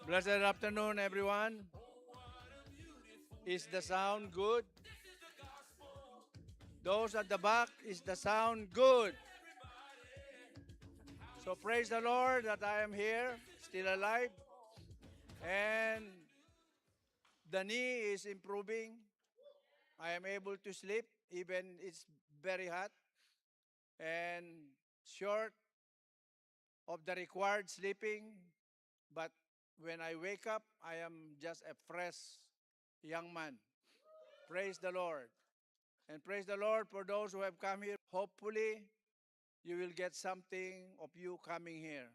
Blessed afternoon, everyone. Is the sound good? Those at the back, is the sound good? So praise the Lord that I am here, still alive, and the knee is improving. I am able to sleep, even it's very hot and short of the required sleeping. But when I wake up, I am just a fresh young man. Praise the Lord. And praise the Lord for those who have come here. Hopefully, you will get something of you coming here.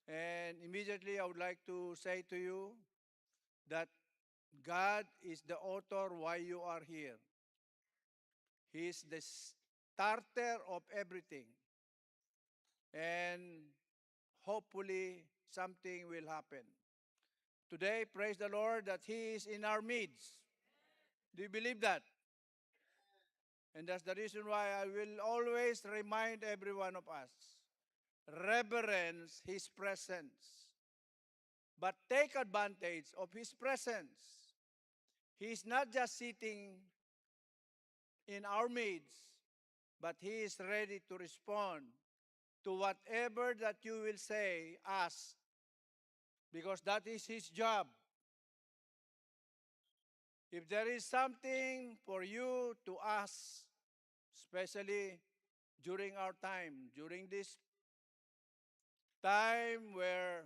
And immediately, I would like to say to you that God is the author why you are here. He is the starter of everything. And hopefully, something will happen. Today, praise the Lord that He is in our midst. Do you believe that? And that's the reason why I will always remind every one of us, reverence His presence, but take advantage of His presence. He is not just sitting in our midst, but He is ready to respond to whatever that you will say, ask, because that is His job. If there is something for you to ask, especially during our time, during this time where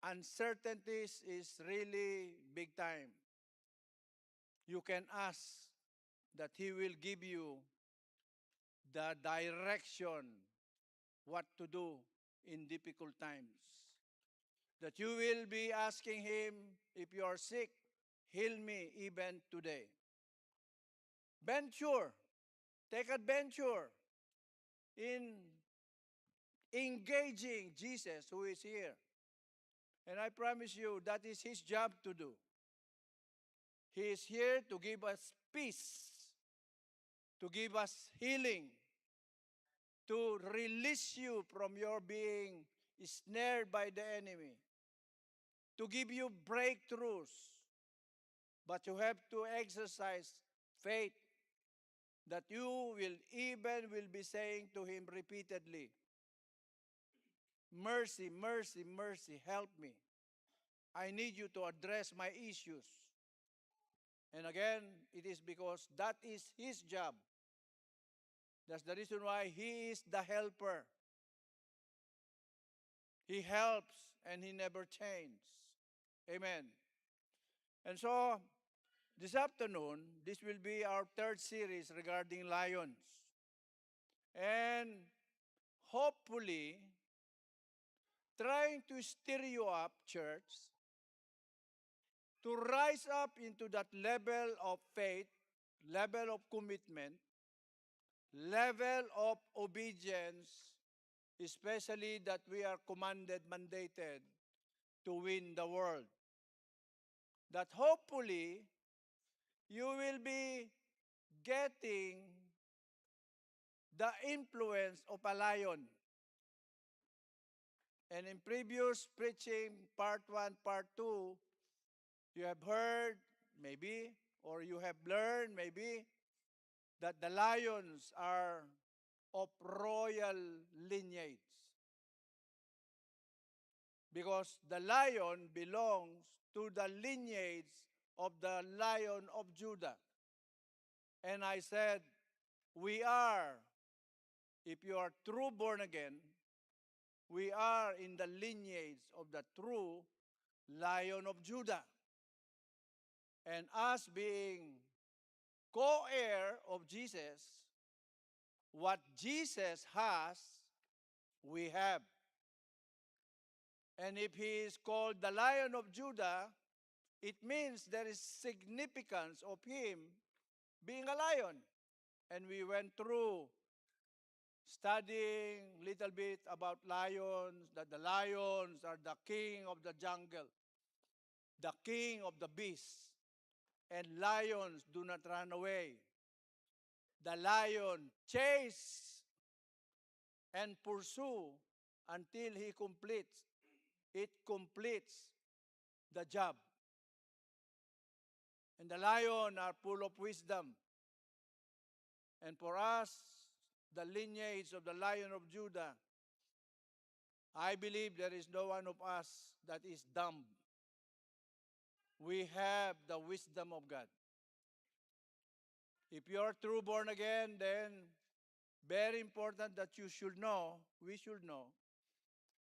uncertainties is really big time, you can ask that He will give you the direction what to do in difficult times. That you will be asking Him, if you are sick, heal me even today. Venture, take adventure in engaging Jesus who is here. And I promise you, that is His job to do. He is here to give us peace, to give us healing, to release you from your being snared by the enemy, to give you breakthroughs. But you have to exercise faith that you will be saying to Him repeatedly, mercy, mercy, mercy, help me. I need you to address my issues. And again, it is because that is His job. That's the reason why He is the helper. He helps and He never changes. Amen. And so, this afternoon, this will be our third series regarding lions. And hopefully, trying to stir you up, church, to rise up into that level of faith, level of commitment, level of obedience, especially that we are commanded, mandated to win the world. That hopefully, you will be getting the influence of a lion. And in previous preaching, part 1, part 2, you have heard, maybe, or you have learned, maybe, that the lions are of royal lineage. Because the lion belongs to the lineage of the Lion of Judah. And I said, we are, if you are true born again, we are in the lineage of the true Lion of Judah. And us being co-heir of Jesus, what Jesus has, we have. And if He is called the Lion of Judah, it means there is significance of Him being a lion. And we went through studying little bit about lions, that the lions are the king of the jungle, the king of the beasts, and lions do not run away. The lion chase and pursue until he completes. It completes the job. And the lion are full of wisdom. And for us, the lineage of the Lion of Judah, I believe there is no one of us that is dumb. We have the wisdom of God. If you are true born again, then very important that you should know, we should know,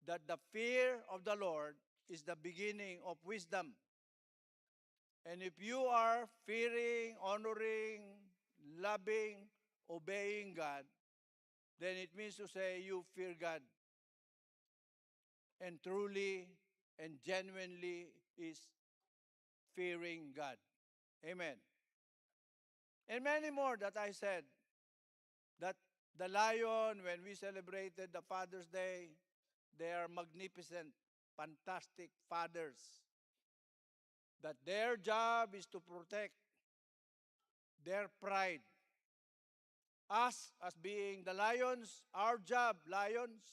that the fear of the Lord is the beginning of wisdom. And if you are fearing, honoring, loving, obeying God, then it means to say you fear God and truly and genuinely is fearing God. Amen. And many more that I said, that the lion, when we celebrated the Father's Day, they are magnificent, fantastic fathers. That their job is to protect their pride. Us, as being the lions, our job, lions,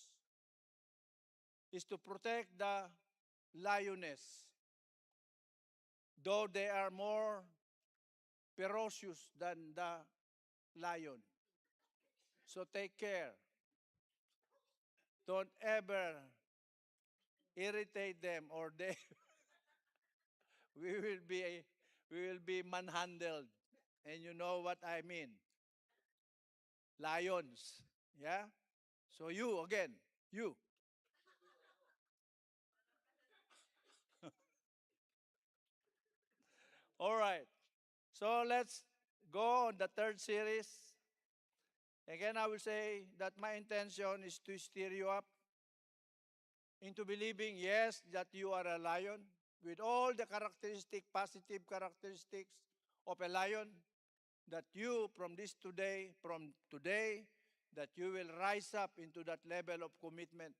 is to protect the lioness. Though they are more ferocious than the lion. So take care. Don't ever irritate them or they we will be we will be manhandled. And you know what I mean. Lions. Yeah? So you again, you. All right. So let's go on the third series. Again, I will say that my intention is to stir you up into believing, yes, that you are a lion with all the positive characteristics of a lion, that you from today, that you will rise up into that level of commitment,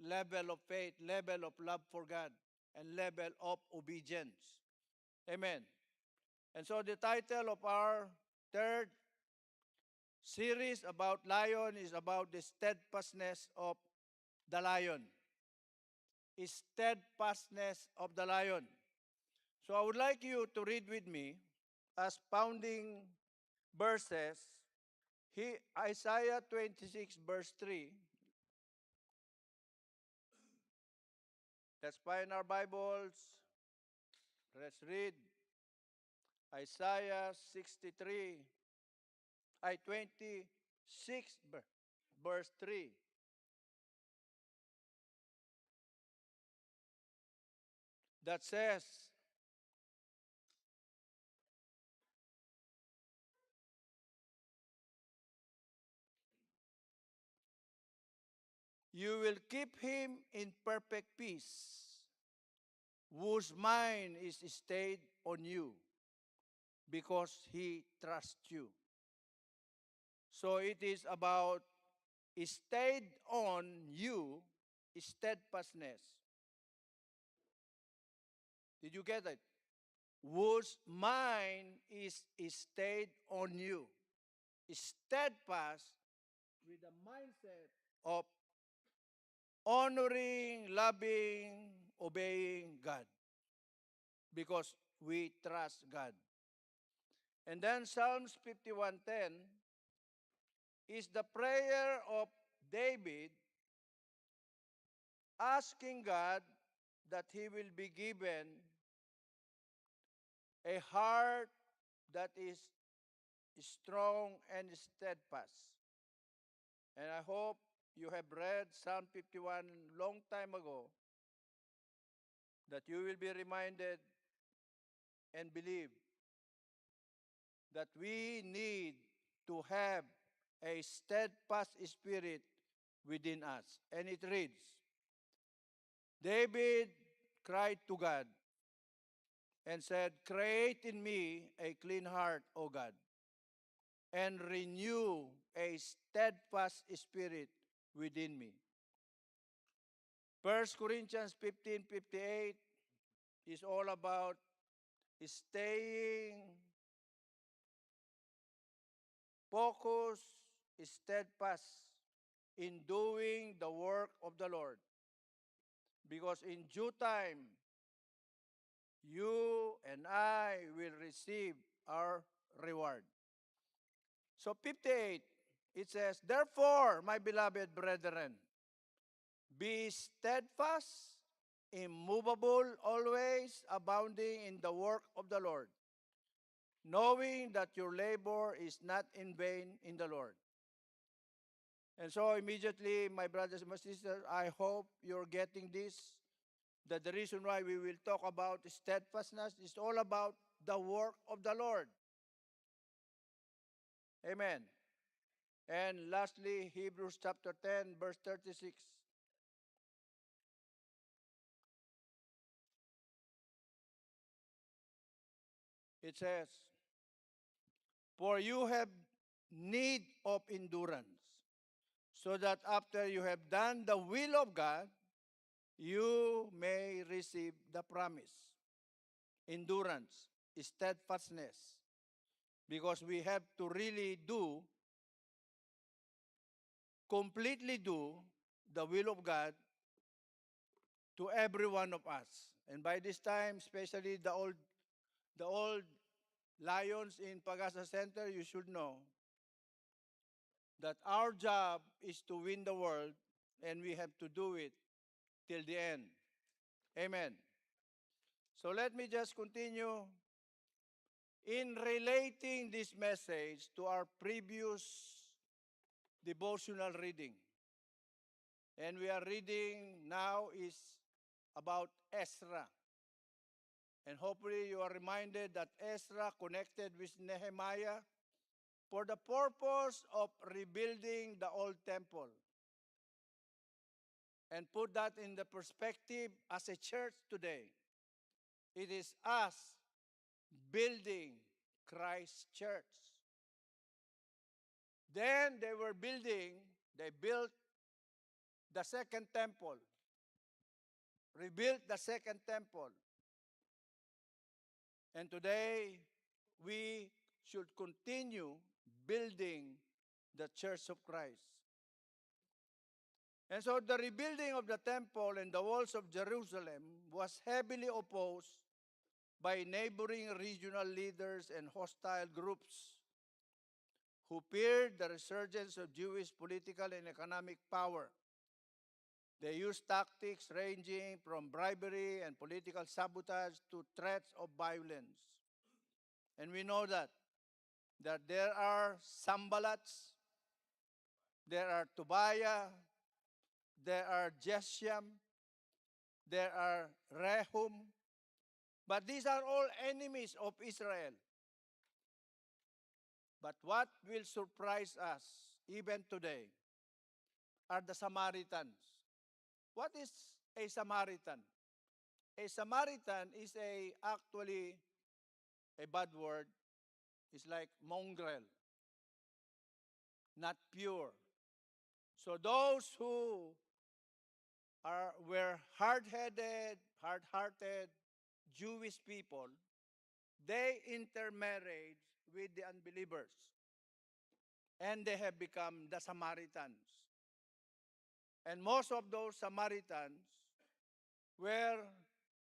level of faith, level of love for God, and level of obedience. Amen. And so the title of our third series about lion is about the steadfastness of the lion. Steadfastness of the lion. So I would like you to read with me as founding verses, Isaiah 26 verse 3. Let's find our Bibles. Let's read Isaiah 63, 26 verse 3. That says, you will keep him in perfect peace, whose mind is stayed on you, because he trusts you. So it is about stayed on you, steadfastness. Did you get it? Whose mind is stayed on you. Steadfast with the mindset of honoring, loving, obeying God. Because we trust God. And then Psalms 51:10 is the prayer of David asking God that he will be given a heart that is strong and steadfast. And I hope you have read Psalm 51 long time ago, that you will be reminded and believe that we need to have a steadfast spirit within us. And it reads, David cried to God and said, create in me a clean heart, O God, and renew a steadfast spirit within me. 1 Corinthians 15:58 is all about staying focused, steadfast in doing the work of the Lord. because in due time, you and I will receive our reward. So 58, it says, therefore, my beloved brethren, be steadfast, immovable, always abounding in the work of the Lord, knowing that your labor is not in vain in the Lord. And so immediately, my brothers and my sisters, I hope you're getting this, that the reason why we will talk about steadfastness is all about the work of the Lord. Amen. And lastly, Hebrews chapter 10, verse 36. It says, for you have need of endurance, so that after you have done the will of God, you may receive the promise. Endurance, steadfastness, because we have to really do, completely do the will of God to every one of us. And by this time, especially the old lions in Pagasa Center, you should know that our job is to win the world, and we have to do it till the end. Amen. So let me just continue in relating this message to our previous devotional reading. And we are reading now is about Ezra. And hopefully you are reminded that Ezra connected with Nehemiah for the purpose of rebuilding the old temple. And put that in the perspective as a church today. It is us building Christ's church. Then they built the second temple, rebuilt the second temple. And today, we should continue building the church of Christ. And so the rebuilding of the temple and the walls of Jerusalem was heavily opposed by neighboring regional leaders and hostile groups who feared the resurgence of Jewish political and economic power. They used tactics ranging from bribery and political sabotage to threats of violence. And we know that there are Sambalats, there are Tobiah, there are Geshem, there are Rehum, but these are all enemies of Israel. But what will surprise us even today are the Samaritans. What is a Samaritan? A Samaritan is actually a bad word. It's like mongrel, not pure. So those who were hard-hearted Jewish people, they intermarried with the unbelievers, and they have become the Samaritans. And most of those Samaritans were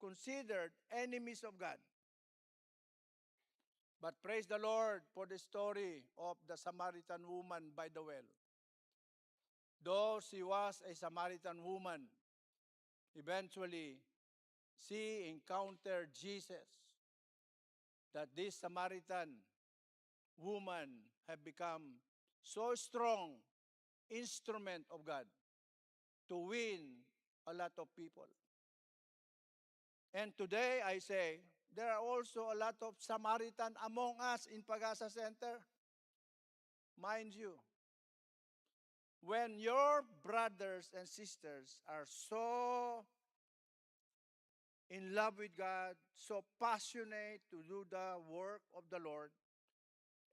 considered enemies of God. But praise the Lord for the story of the Samaritan woman by the well. Though she was a Samaritan woman, eventually she encountered Jesus, that this Samaritan woman have become so strong instrument of God to win a lot of people. And today I say, there are also a lot of Samaritan among us in Pagasa Center. Mind you, when your brothers and sisters are so in love with God, so passionate to do the work of the Lord,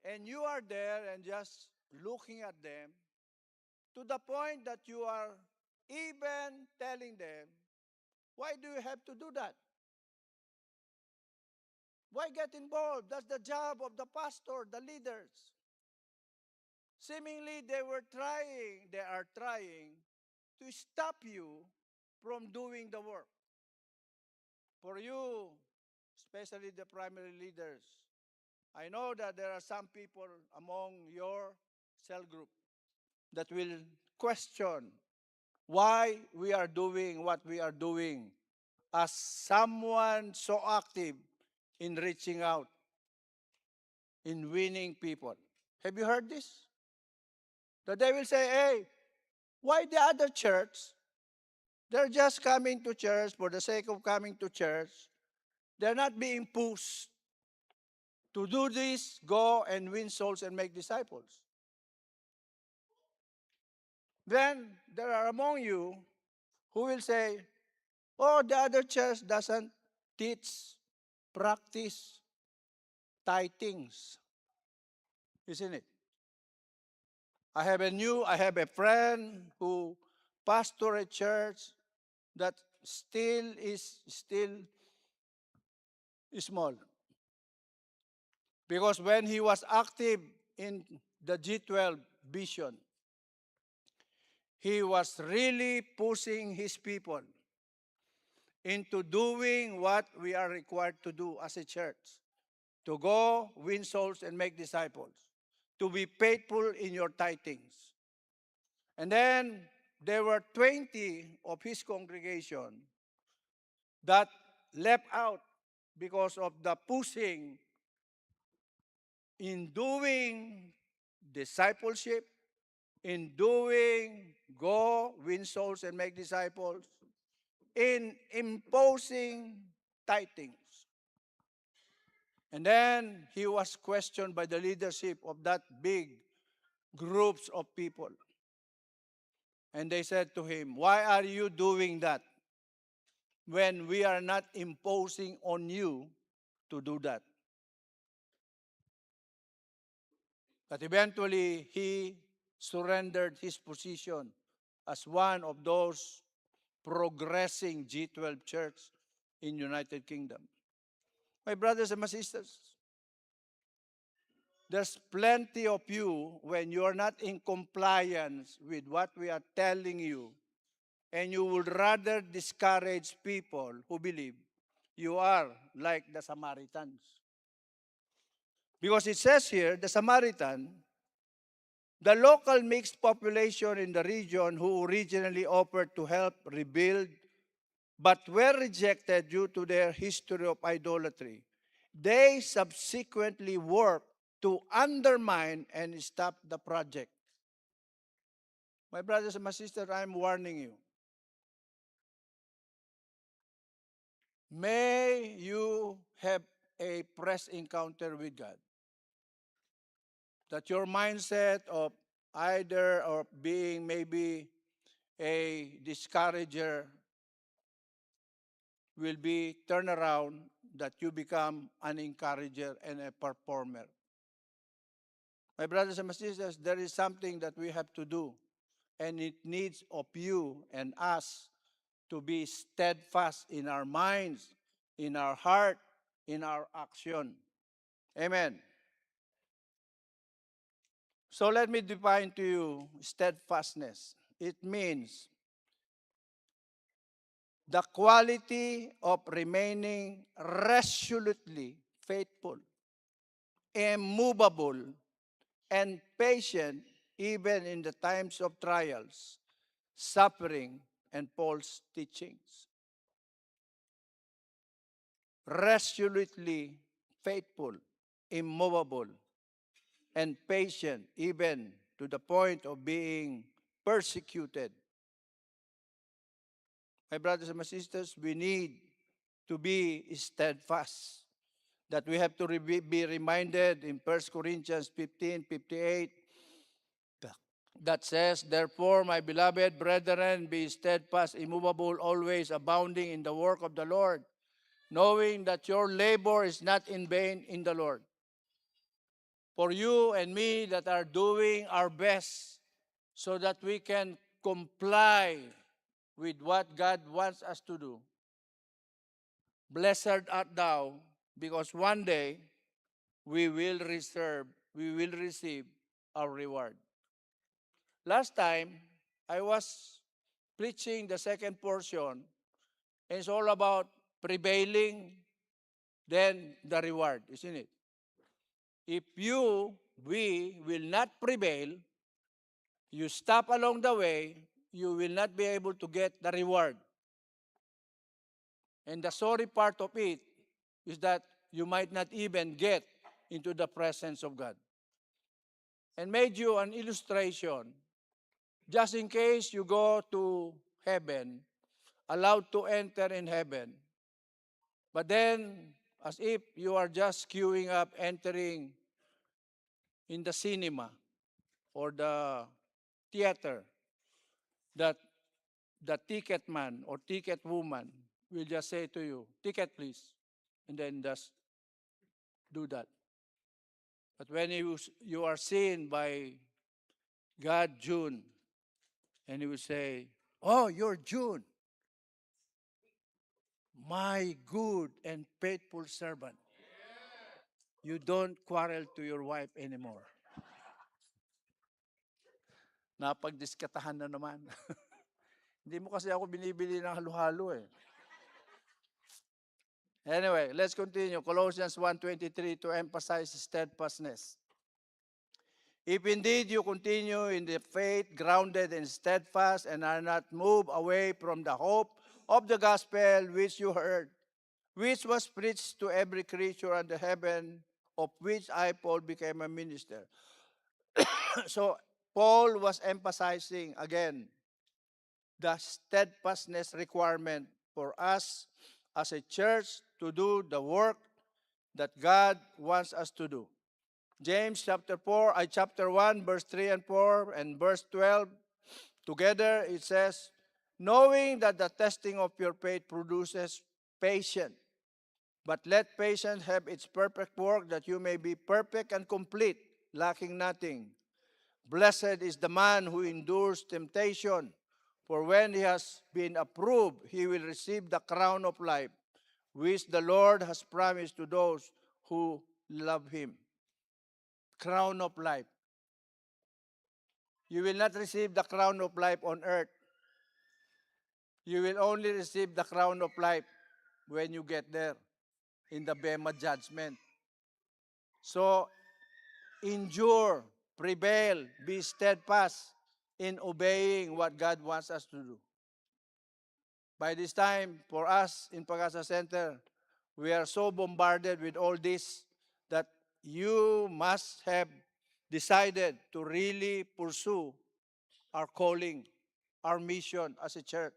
and you are there and just looking at them, to the point that you are even telling them, why do you have to do that? Why get involved? That's the job of the pastor, the leaders. Seemingly they are trying to stop you from doing the work. For you, especially the primary leaders, I know that there are some people among your cell group that will question why we are doing what we are doing as someone so active in reaching out, in winning people. Have you heard this? That they will say, hey, why the other church? They're just coming to church for the sake of coming to church. They're not being pushed to do this, go and win souls and make disciples. Then there are among you who will say, oh, the other church doesn't teach, practice tithings, isn't it? I have a friend who pastor a church that still small. Because when he was active in the G12 vision, he was really pushing his people into doing what we are required to do as a church. To go, win souls, and make disciples. To be faithful in your tithings. And then there were 20 of his congregation that left out because of the pushing in doing discipleship, in doing go, win souls, and make disciples, in imposing tithings. And then he was questioned by the leadership of that big groups of people. And they said to him, why are you doing that when we are not imposing on you to do that? But eventually, he surrendered his position as one of those progressing G12 church in United Kingdom. My brothers and my sisters, there's plenty of you when you're not in compliance with what we are telling you, and you would rather discourage people who believe, you are like the Samaritans. Because it says here, the Samaritan, the local mixed population in the region who originally offered to help rebuild but were rejected due to their history of idolatry. They subsequently worked to undermine and stop the project. My brothers and my sisters, I'm warning you. May you have a press encounter with God. That your mindset of either or being maybe a discourager will be turned around, that you become an encourager and a performer. My brothers and my sisters, there is something that we have to do, and it needs of you and us to be steadfast in our minds, in our heart, in our action. Amen. So let me define to you steadfastness. It means the quality of remaining resolutely faithful, immovable, and patient even in the times of trials, suffering, and false teachings. Resolutely faithful, immovable, and patient even to the point of being persecuted. My brothers and my sisters, we need to be steadfast. That we have to be reminded in 1 Corinthians 15:58, that says, therefore, my beloved brethren, be steadfast, immovable, always abounding in the work of the Lord, knowing that your labor is not in vain in the Lord. For you and me that are doing our best so that we can comply with what God wants us to do. Blessed art thou, because one day we will receive our reward. Last time, I was preaching the second portion, and it's all about prevailing, then the reward, isn't it? If we will not prevail, you stop along the way, you will not be able to get the reward. And the sorry part of it is that you might not even get into the presence of God. And made you an illustration, just in case you go to heaven, allowed to enter in heaven, but then as if you are just queuing up entering in the cinema or the theater, that the ticket man or ticket woman will just say to you, ticket please, and then just do that. But when you are seen by God, June, and he will say, oh, you're June, my good and faithful servant. You don't quarrel to your wife anymore. Napagdiskatahan na naman. Hindi mo kasi ako binibili ng halo-halo eh. Anyway, let's continue. Colossians 1:23 to emphasize steadfastness. If indeed you continue in the faith, grounded and steadfast, and are not moved away from the hope of the gospel which you heard, which was preached to every creature under heaven, of which I, Paul, became a minister. So, Paul was emphasizing again the steadfastness requirement for us as a church to do the work that God wants us to do. James chapter 1, verse 3 and 4, and verse 12, together it says, knowing that the testing of your faith produces patience, but let patience have its perfect work, that you may be perfect and complete, lacking nothing. Blessed is the man who endures temptation, for when he has been approved, he will receive the crown of life, which the Lord has promised to those who love him. Crown of life. You will not receive the crown of life on earth. You will only receive the crown of life when you get there in the Bema judgment. So, endure, prevail, be steadfast in obeying what God wants us to do. By this time, for us in Pag-asa Center, we are so bombarded with all this that you must have decided to really pursue our calling, our mission as a church.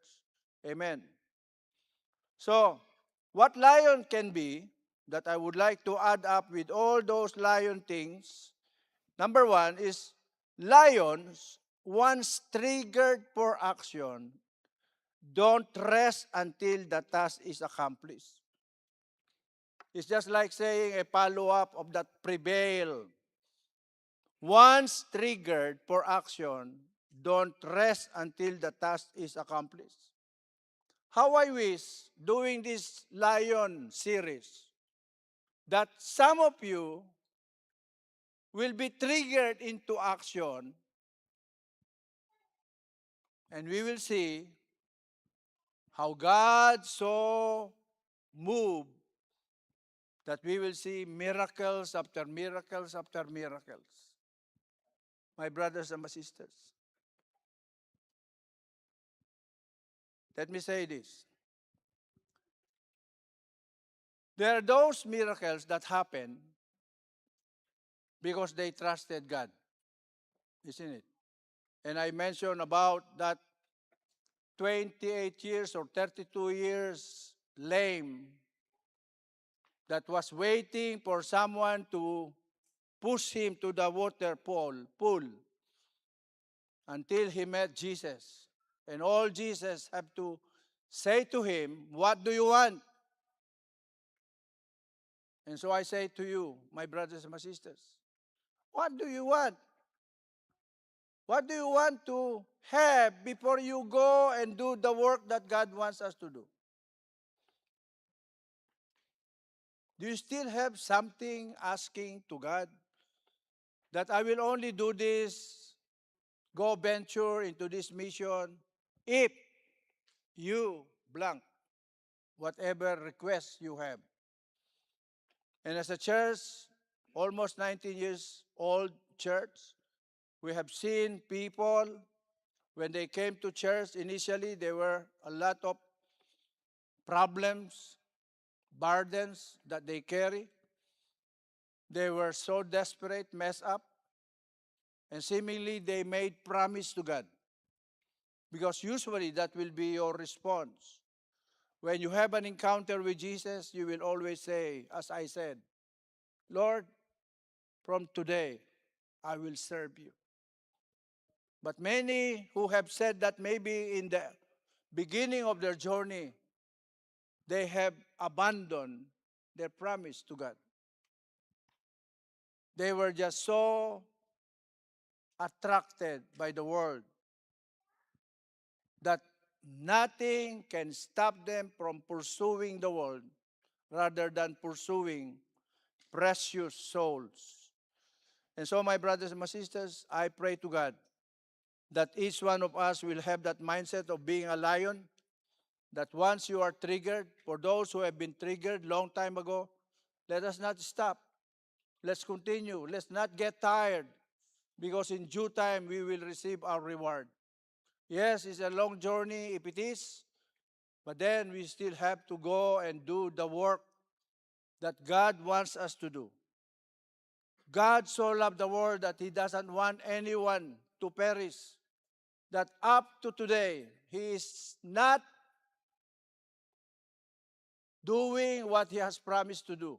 Amen. So, what lion can be that I would like to add up with all those lion things? Number one is lions, once triggered for action, don't rest until the task is accomplished. It's just like saying a follow-up of that prevail. Once triggered for action, don't rest until the task is accomplished. How I wish, doing this Lion series, that some of you will be triggered into action, and we will see how God so moved that we will see miracles after miracles after miracles. My brothers and my sisters, let me say this. There are those miracles that happen because they trusted God, isn't it? And I mentioned about that 28 years or 32 years lame that was waiting for someone to push him to the water pool until he met Jesus. And all Jesus had to say to him, what do you want? And so I say to you, my brothers and my sisters, what do you want? What do you want to have before you go and do the work that God wants us to do? Do you still have something asking to God that I will only do this, go venture into this mission, if you blank, whatever request you have. And as a church, almost 19 years old church, we have seen people, when they came to church, initially there were a lot of problems, burdens that they carry. They were so desperate, messed up, and seemingly they made promise to God. Because usually that will be your response. When you have an encounter with Jesus, you will always say, as I said, Lord, from today, I will serve you. But many who have said that maybe in the beginning of their journey, they have abandoned their promise to God. They were just so attracted by the world that nothing can stop them from pursuing the world rather than pursuing precious souls. And so, my brothers and my sisters, I pray to God that each one of us will have that mindset of being a lion, that once you are triggered, for those who have been triggered long time ago, let us not stop. Let's continue. Let's not get tired, because in due time we will receive our reward. Yes, it's a long journey if it is, but then we still have to go and do the work that God wants us to do. God so loved the world that He doesn't want anyone to perish. That up to today, He is not doing what He has promised to do,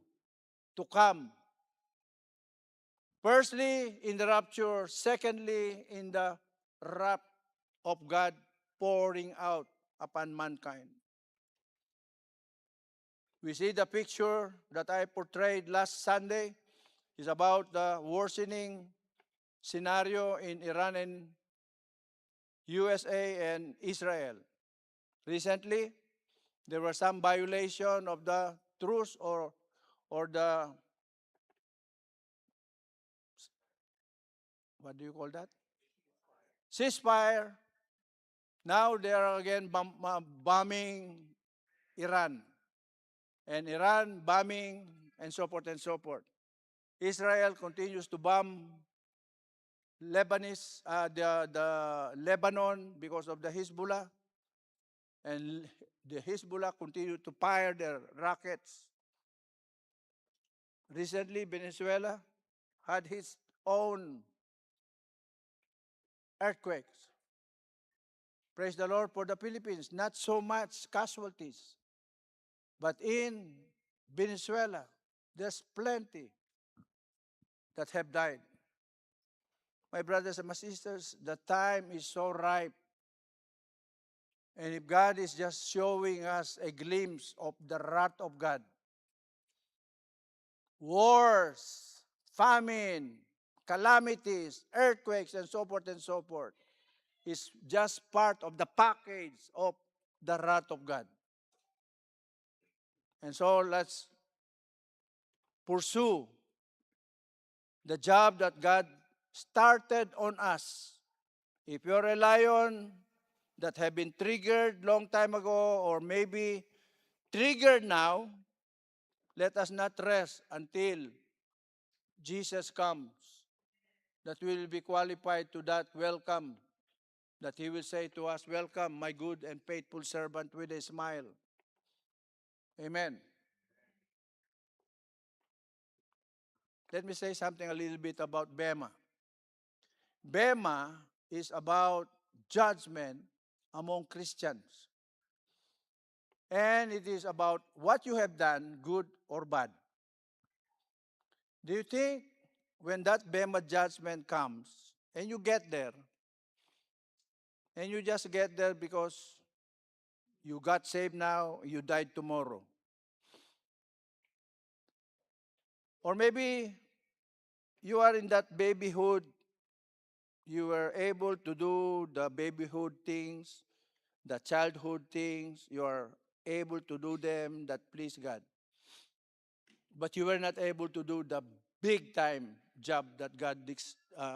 to come. Firstly, in the rapture. Secondly, in the wrath of God pouring out upon mankind. We see the picture that I portrayed last Sunday is about the worsening scenario in Iran and USA and Israel. Recently, there was some violation of the truce or the, what do you call that? Ceasefire. Now they are again bombing Iran. And Iran bombing and so forth and so forth. Israel continues to bomb the Lebanon because of the Hezbollah. And the Hezbollah continue to fire their rockets. Recently, Venezuela had its own earthquakes. Praise the Lord for the Philippines. Not so much casualties. But in Venezuela, there's plenty that have died. My brothers and my sisters, the time is so ripe. And if God is just showing us a glimpse of the wrath of God, wars, famine, calamities, earthquakes, and so forth, is just part of the package of the wrath of God. And so let's pursue the job that God started on us. If you're a lion that have been triggered long time ago or maybe triggered now, let us not rest until Jesus comes, that we will be qualified to that welcome, that He will say to us, welcome, my good and faithful servant, with a smile. Amen. Let me say something a little bit about Bema. Bema is about judgment among Christians. And it is about what you have done, good or bad. Do you think when that Bema judgment comes, and you get there, and you just get there because you got saved now, you died tomorrow? Or maybe you are in that babyhood, you were able to do the babyhood things, the childhood things, you are able to do them that please God. But you were not able to do the big time job that God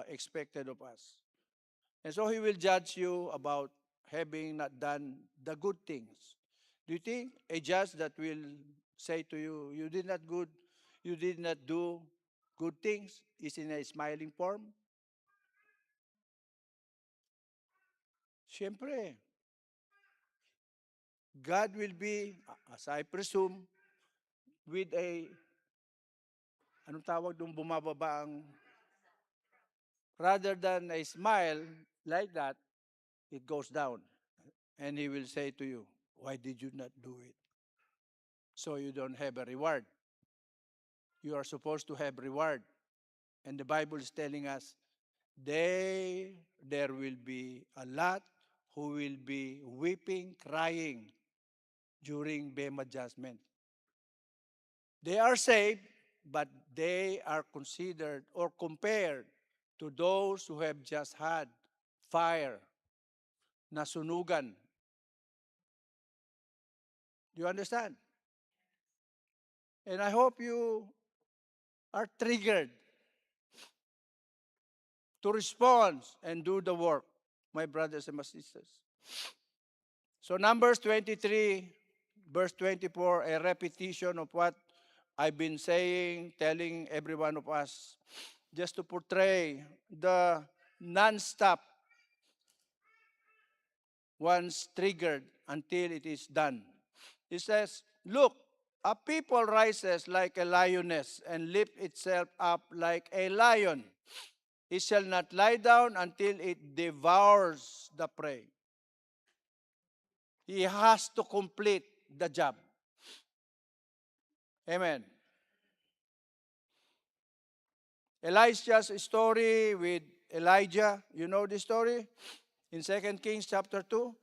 expected of us. And so He will judge you about having not done the good things. Do you think a judge that will say to you, you did not do good things, is in a smiling form? Siyempre, God will be, as I presume, with a, anong tawag doon, bumababa ang, rather than a smile like that, it goes down. And He will say to you, why did you not do it? So you don't have a reward. You are supposed to have reward. And the Bible is telling us, there will be a lot who will be weeping, crying during Bema judgment. They are saved, but they are considered or compared to those who have just had fire, nasunugan. Do you understand? And I hope you are triggered to respond and do the work, my brothers and my sisters. So Numbers 23, verse 24, a repetition of what I've been saying, telling every one of us, just to portray the non-stop once triggered until it is done. It says, look, a people rises like a lioness and lift itself up like a lion. It shall not lie down until it devours the prey. He has to complete the job. Amen. Elisha's story with Elijah, you know the story? In 2 Kings chapter 2.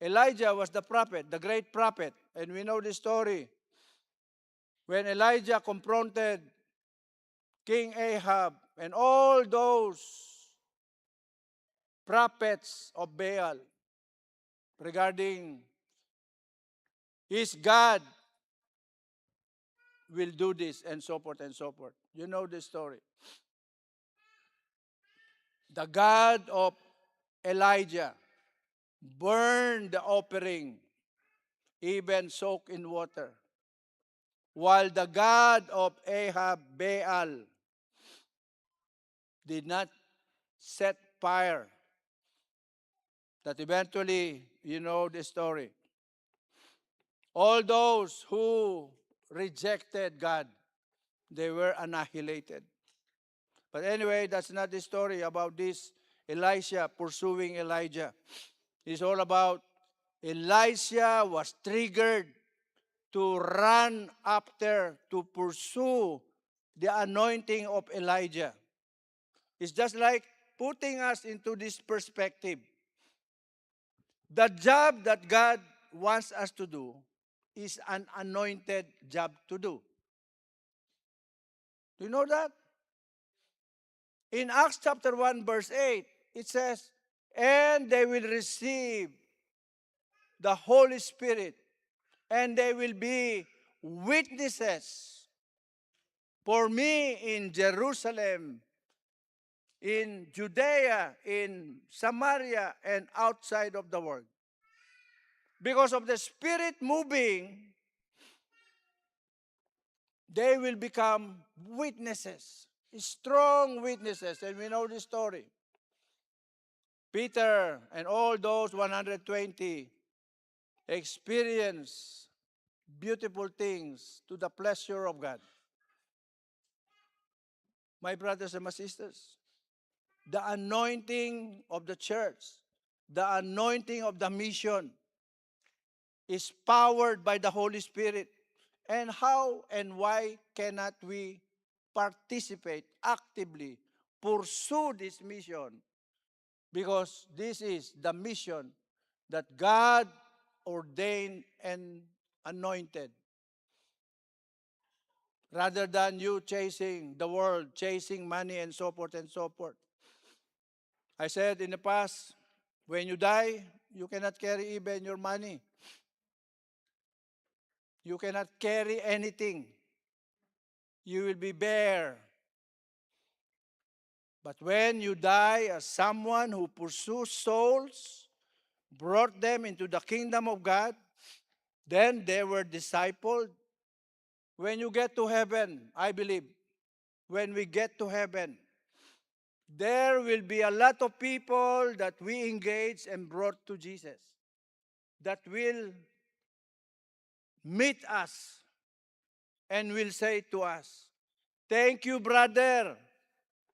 Elijah was the prophet, the great prophet. And we know the story. When Elijah confronted King Ahab and all those prophets of Baal regarding his God will do this and so forth and so forth. You know the story. The God of Elijah burned the offering, even soaked in water. While the God of Ahab, Baal, did not set fire. That eventually, you know the story. All those who rejected God, they were annihilated. But anyway, that's not the story about this Elisha pursuing Elijah. It's all about Elisha was triggered to run after, to pursue the anointing of Elijah. It's just like putting us into this perspective. The job that God wants us to do is an anointed job to do. Do you know that? In Acts chapter 1 verse 8, it says, and they will receive the Holy Spirit, and they will be witnesses for me in Jerusalem, in Judea, in Samaria, and outside of the world. Because of the Spirit moving, they will become witnesses, strong witnesses, and we know the story. Peter and all those 120 experience beautiful things to the pleasure of God. My brothers and my sisters, the anointing of the church, the anointing of the mission is powered by the Holy Spirit. And how and why cannot we participate actively, pursue this mission? Because this is the mission that God ordained and anointed. Rather than you chasing the world, chasing money and so forth and so forth. I said in the past, when you die, you cannot carry even your money. You cannot carry anything. You will be bare. But when you die as someone who pursues souls, brought them into the kingdom of God. Then they were discipled. When you get to heaven, I believe, when we get to heaven, there will be a lot of people that we engage and brought to Jesus that will meet us and will say to us, "Thank you, brother.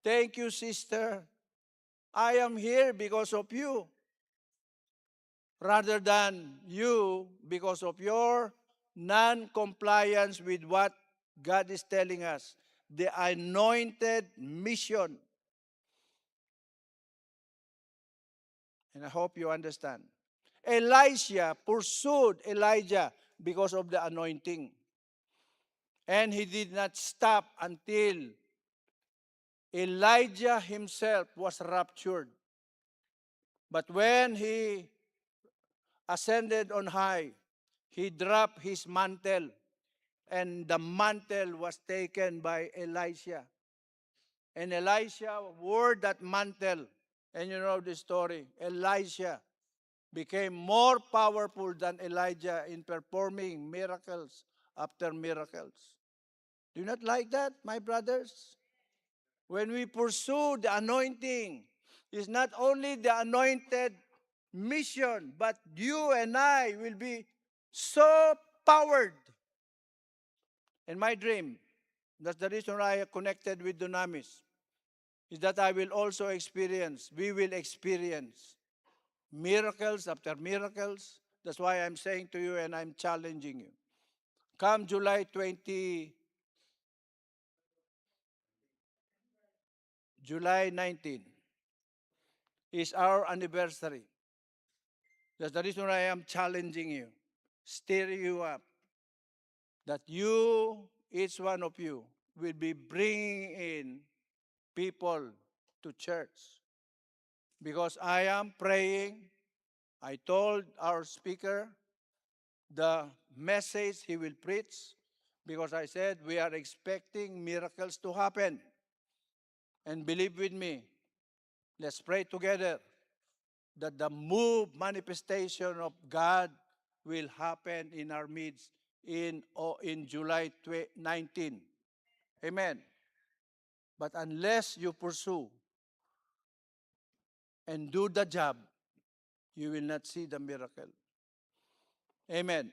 Thank you, sister. I am here because of you," rather than you because of your non-compliance with what God is telling us. The anointed mission. And I hope you understand. Elisha pursued Elijah because of the anointing. And he did not stop until Elijah himself was raptured. But when he ascended on high, he dropped his mantle, and the mantle was taken by Elisha. And Elisha wore that mantle. And you know the story. Elisha became more powerful than Elijah in performing miracles after miracles. Do you not like that, my brothers? When we pursue the anointing, it's not only the anointed mission, but you and I will be so powered. And my dream, that's the reason why I connected with Dunamis, is that I will also experience, we will experience miracles after miracles. That's why I'm saying to you and I'm challenging you. Come July 19 is our anniversary. That's the reason why I am challenging you, stirring you up, that you, each one of you, will be bringing in people to church. Because I am praying, I told our speaker the message he will preach, because I said we are expecting miracles to happen. And believe with me, let's pray together that the manifestation of God will happen in our midst in July 19. Amen. But unless you pursue and do the job, you will not see the miracle. Amen.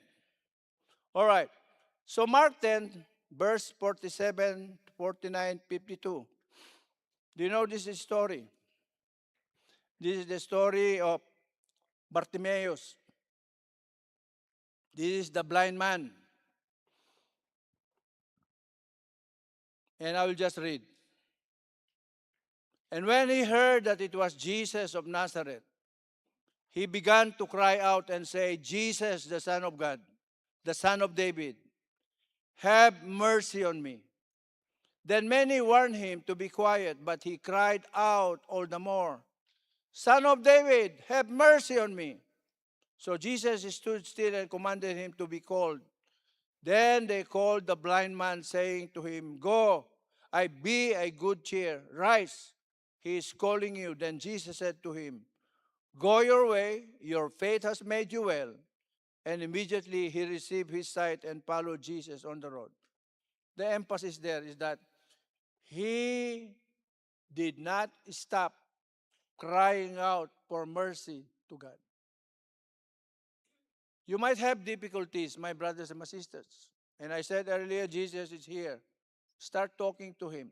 All right. So Mark 10, verse 47, 49, 52. Do you know this story? This is the story of Bartimaeus. This is the blind man. And I will just read. And when he heard that it was Jesus of Nazareth, he began to cry out and say, "Jesus, the Son of God, the Son of David, have mercy on me." Then many warned him to be quiet, but he cried out all the more, "Son of David, have mercy on me." So Jesus stood still and commanded him to be called. Then they called the blind man, saying to him, "Go, I be a good cheer. Rise, he is calling you." Then Jesus said to him, "Go your way, your faith has made you well." And immediately he received his sight and followed Jesus on the road. The emphasis there is that he did not stop crying out for mercy to God. You might have difficulties, my brothers and my sisters. And I said earlier, Jesus is here. Start talking to him.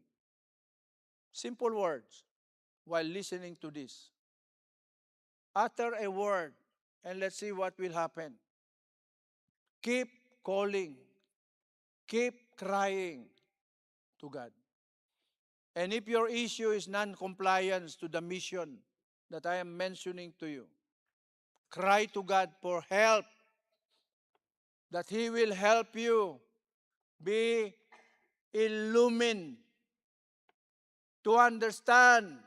Simple words while listening to this. Utter a word and let's see what will happen. Keep calling. Keep crying to God. And if your issue is non-compliance to the mission that I am mentioning to you, cry to God for help, that He will help you be illumined to understand,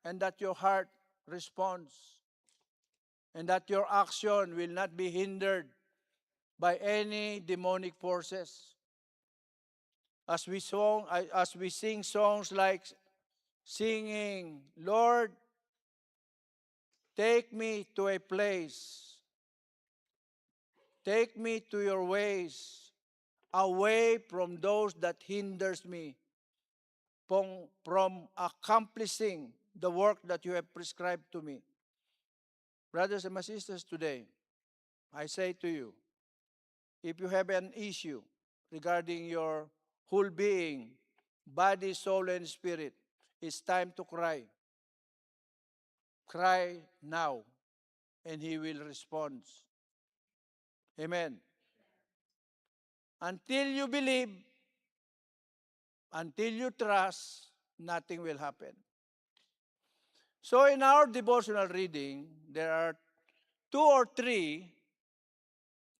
and that your heart responds, and that your action will not be hindered by any demonic forces. As we sing songs like singing, "Lord, Take me to a place. Take me to your ways, away from those that hinders me from accomplishing the work that you have prescribed to me. Brothers and my sisters, today, I say to you, if you have an issue regarding your whole being, body, soul, and spirit, it's time to cry. Cry now, and He will respond. Amen. Until you believe, until you trust, nothing will happen. So in our devotional reading, there are 2 or 3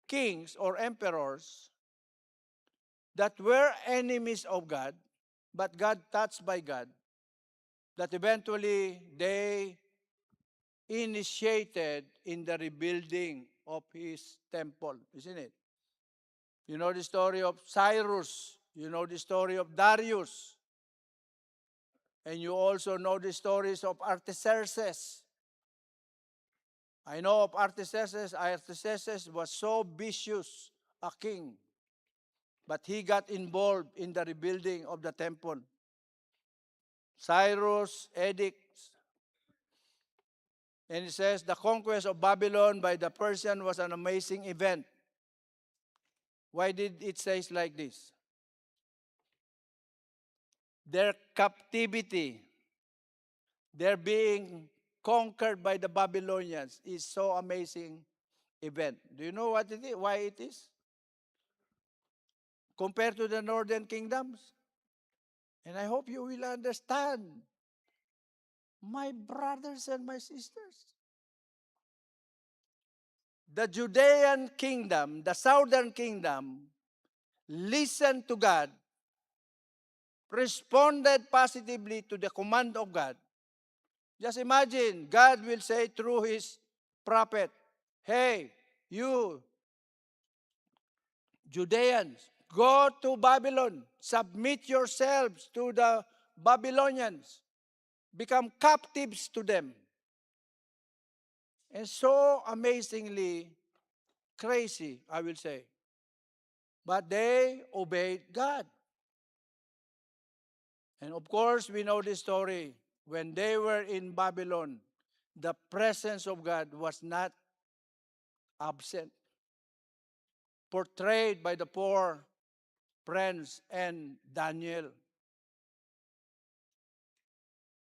kings or emperors that were enemies of God, but God touched by God, that eventually they initiated in the rebuilding of His temple, isn't it? You know the story of Cyrus, you know the story of Darius, and you also know the stories of Artaxerxes. I know of Artaxerxes. Artaxerxes was so vicious a king, but he got involved in the rebuilding of the temple. Cyrus' edicts, and it says the conquest of Babylon by the Persian was an amazing event. Why did it say like this? Their captivity, their being conquered by the Babylonians is so amazing event. Do you know what it is? Why it is? Compared to the northern kingdoms? And I hope you will understand, my brothers and my sisters. The Judean kingdom, the southern kingdom, listened to God, responded positively to the command of God. Just imagine, God will say through His prophet, hey, you Judeans, go to Babylon, submit yourselves to the Babylonians, become captives to them. And so amazingly crazy, I will say. But they obeyed God. And of course, we know this story. When they were in Babylon, the presence of God was not absent, portrayed by the 4 friends and Daniel.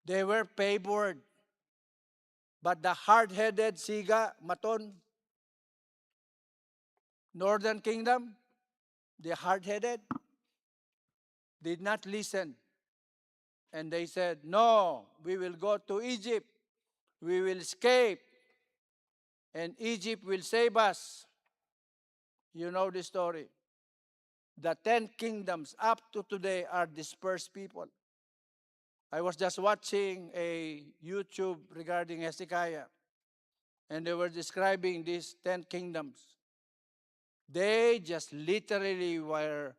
They were favored. But the hard-headed Siga, Maton, Northern Kingdom, the hard-headed, did not listen. And they said, no, we will go to Egypt. We will escape. And Egypt will save us. You know the story. The 10 kingdoms up to today are dispersed people. I was just watching a YouTube regarding Hezekiah, and they were describing these 10 kingdoms. They just literally were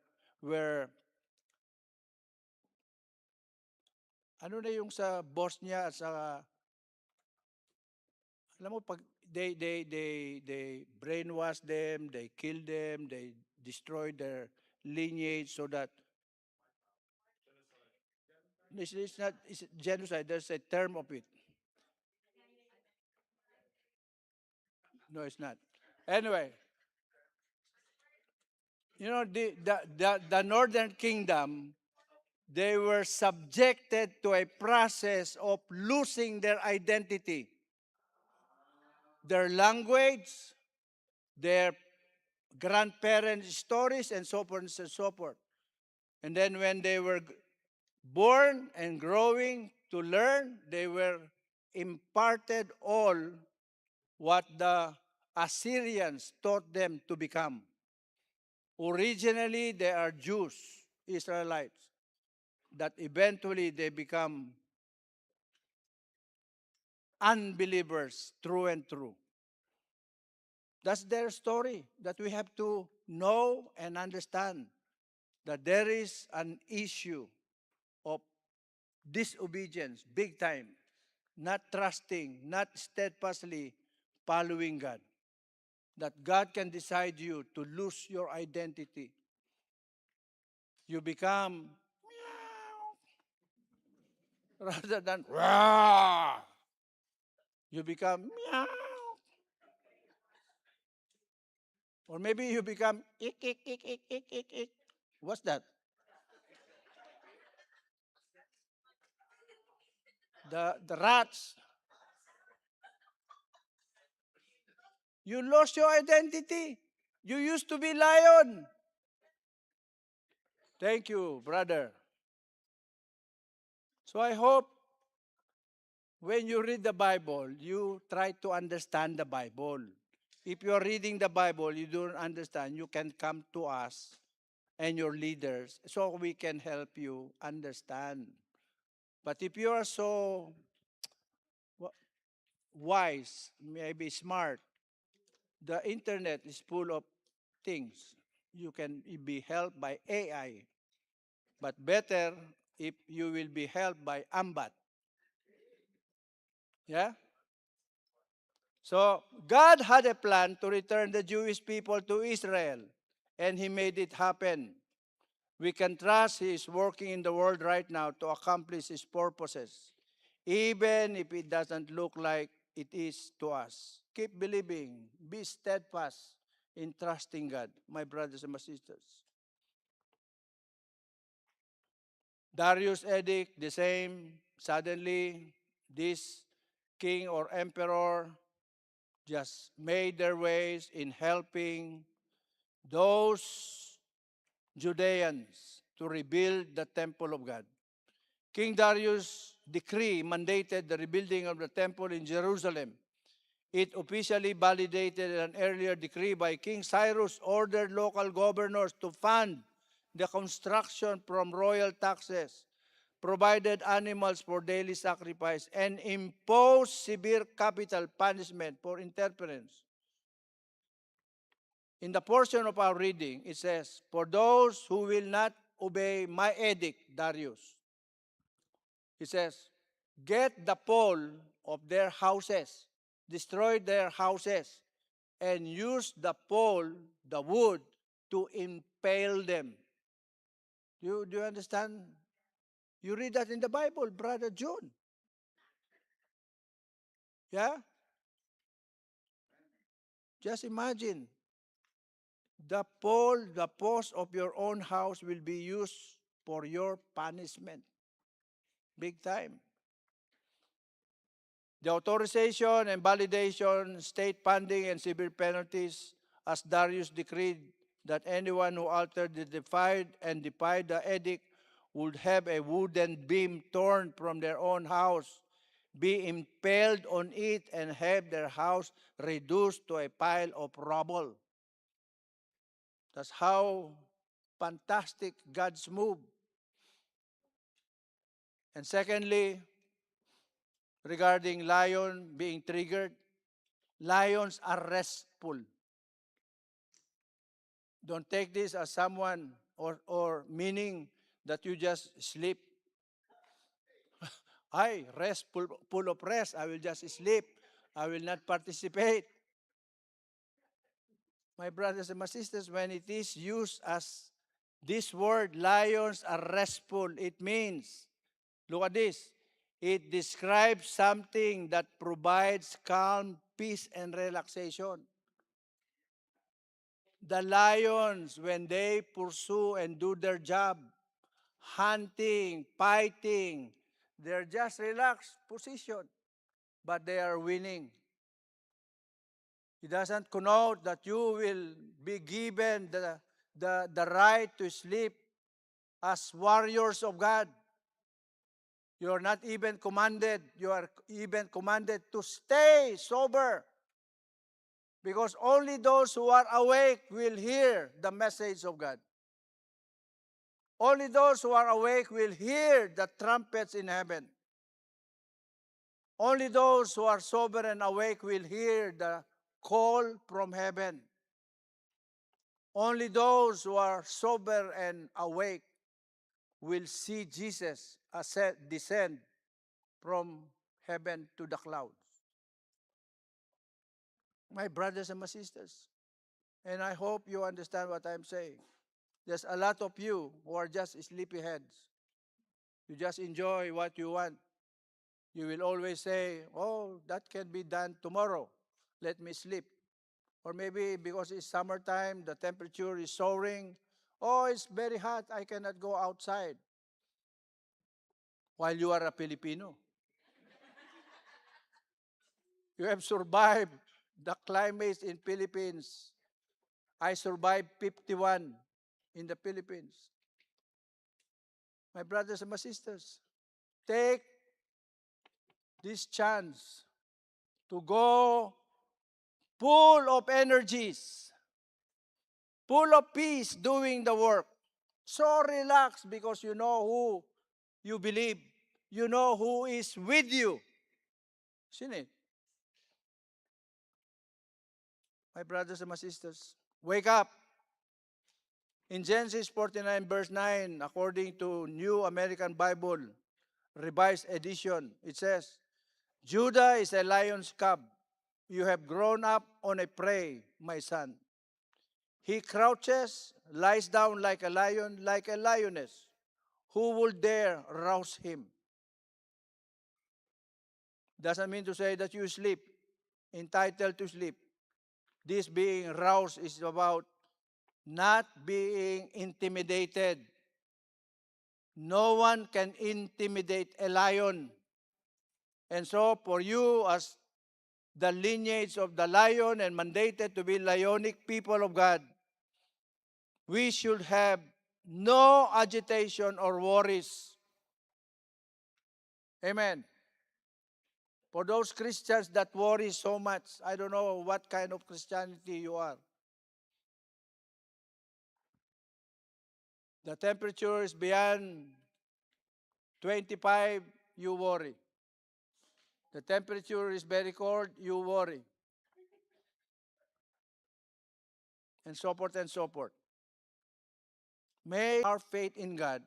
ano na yung sa boss niya at sa, alam mo, pag they brainwash them, they kill them, they destroy their lineage so that it's not it's genocide. There's a term of it. No, it's not. Anyway, you know, the Northern Kingdom, they were subjected to a process of losing their identity, their language, their grandparents' stories, and so forth and so forth. And then when they were born and growing to learn, they were imparted all what the Assyrians taught them to become. Originally, they are Jews, Israelites, that eventually they become unbelievers through and through. That's their story that we have to know and understand, that there is an issue of disobedience, big time. not trusting, not steadfastly following God. That God can decide you to lose your identity. You become rather than "Rah!" You become meow. Or maybe you become ik, ik, ik, ik, ik, ik, ik. What's that? The rats. You lost your identity. You used to be lion. Thank you, brother. So I hope when you read the Bible, you try to understand the Bible. If you're reading the Bible, you don't understand, you can come to us and your leaders so we can help you understand. But if you are so wise, maybe smart, the internet is full of things. You can be helped by AI, but better if you will be helped by Ambat. Yeah? So God had a plan to return the Jewish people to Israel, and He made it happen. We can trust He is working in the world right now to accomplish His purposes, even if it doesn't look like it is to us. Keep believing, be steadfast in trusting God, my brothers and my sisters. Darius edict, the same. Suddenly, this king or emperor just made their ways in helping those Judeans to rebuild the temple of God. King Darius' decree mandated the rebuilding of the temple in Jerusalem. It officially validated an earlier decree by King Cyrus, ordered local governors to fund the construction from royal taxes, provided animals for daily sacrifice, and imposed severe capital punishment for interference. In the portion of our reading, it says, "For those who will not obey my edict, Darius," it says, "get the pole of their houses, destroy their houses, and use the pole, the wood, to impale them." Do you understand? You read that in the Bible, Brother John. Yeah? Just imagine, the pole, the post of your own house will be used for your punishment. Big time. The authorization and validation, state funding, and civil penalties, as Darius decreed that anyone who altered, defied the edict would have a wooden beam torn from their own house, be impaled on it, and have their house reduced to a pile of rubble. That's how fantastic God's move. And secondly, regarding lion being triggered, lions are restful. Don't take this as someone or meaning that you just sleep. I rest, full of rest. I will just sleep. I will not participate. My brothers and my sisters, when it is used as this word, lions are restful, it means, look at this, it describes something that provides calm, peace, and relaxation. The lions, when they pursue and do their job, hunting, fighting, they're just relaxed position, but they are winning. It doesn't connote that you will be given the right to sleep as warriors of God. You are not even commanded, you are even commanded to stay sober. Because only those who are awake will hear the message of God. Only those who are awake will hear the trumpets in heaven. Only those who are sober and awake will hear the call from heaven. Only those who are sober and awake will see Jesus descend from heaven to the clouds. My brothers and my sisters, and I hope you understand what I'm saying. There's a lot of you who are just sleepyheads. You just enjoy what you want. You will always say, oh, that can be done tomorrow. Let me sleep. Or maybe because it's summertime, the temperature is soaring. Oh, it's very hot. I cannot go outside. While you are a Filipino, you have survived the climates in Philippines. I survived 51 in the Philippines. My brothers and my sisters, take this chance to go full of energies, full of peace doing the work. So relaxed because you know who you believe. You know who is with you. Isn't it? My brothers and my sisters, wake up. In Genesis 49 verse 9, according to New American Bible, Revised Edition, it says, Judah is a lion's cub. You have grown up on a prey, my son. He crouches, lies down like a lion, like a lioness. Who will dare rouse him? Doesn't mean to say that you sleep, entitled to sleep. This being roused is about not being intimidated. No one can intimidate a lion. And so for you as the lineage of the lion and mandated to be lionic people of God, we should have no agitation or worries. Amen. For those Christians that worry so much, I don't know what kind of Christianity you are. The temperature is beyond 25, you worry. The temperature is very cold, you worry. And so forth and so forth. May our faith in God,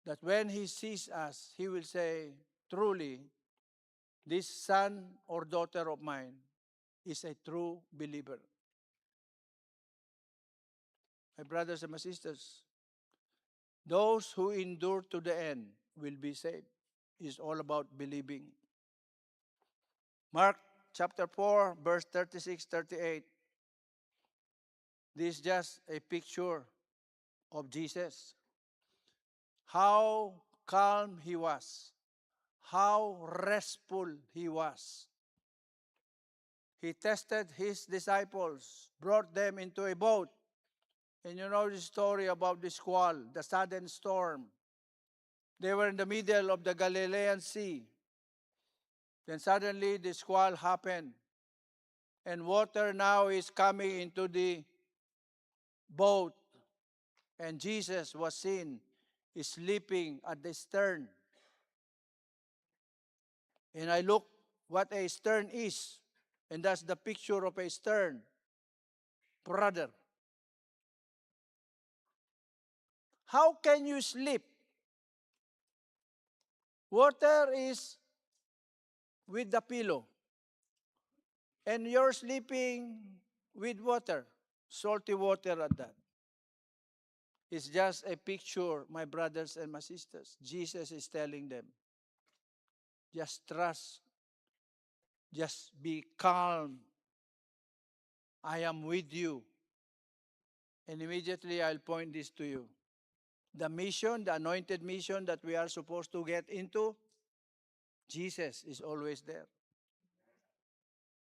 that when He sees us, He will say, truly, this son or daughter of mine is a true believer. My brothers and my sisters, those who endure to the end will be saved. It's all about believing. Mark chapter 4, verse 36, 38. This is just a picture of Jesus. How calm He was. How restful He was. He tested His disciples, brought them into a boat. And you know the story about the squall, the sudden storm. They were in the middle of the Galilean Sea. Then suddenly the squall happened. And water now is coming into the boat. And Jesus was seen sleeping at the stern. And I look what a stern is. And that's the picture of a stern. Brother, how can you sleep? Water is with the pillow. And you're sleeping with water. Salty water at that. It's just a picture, my brothers and my sisters. Jesus is telling them, just trust, just be calm. I am with you. And immediately I'll point this to you. The mission, the anointed mission that we are supposed to get into, Jesus is always there.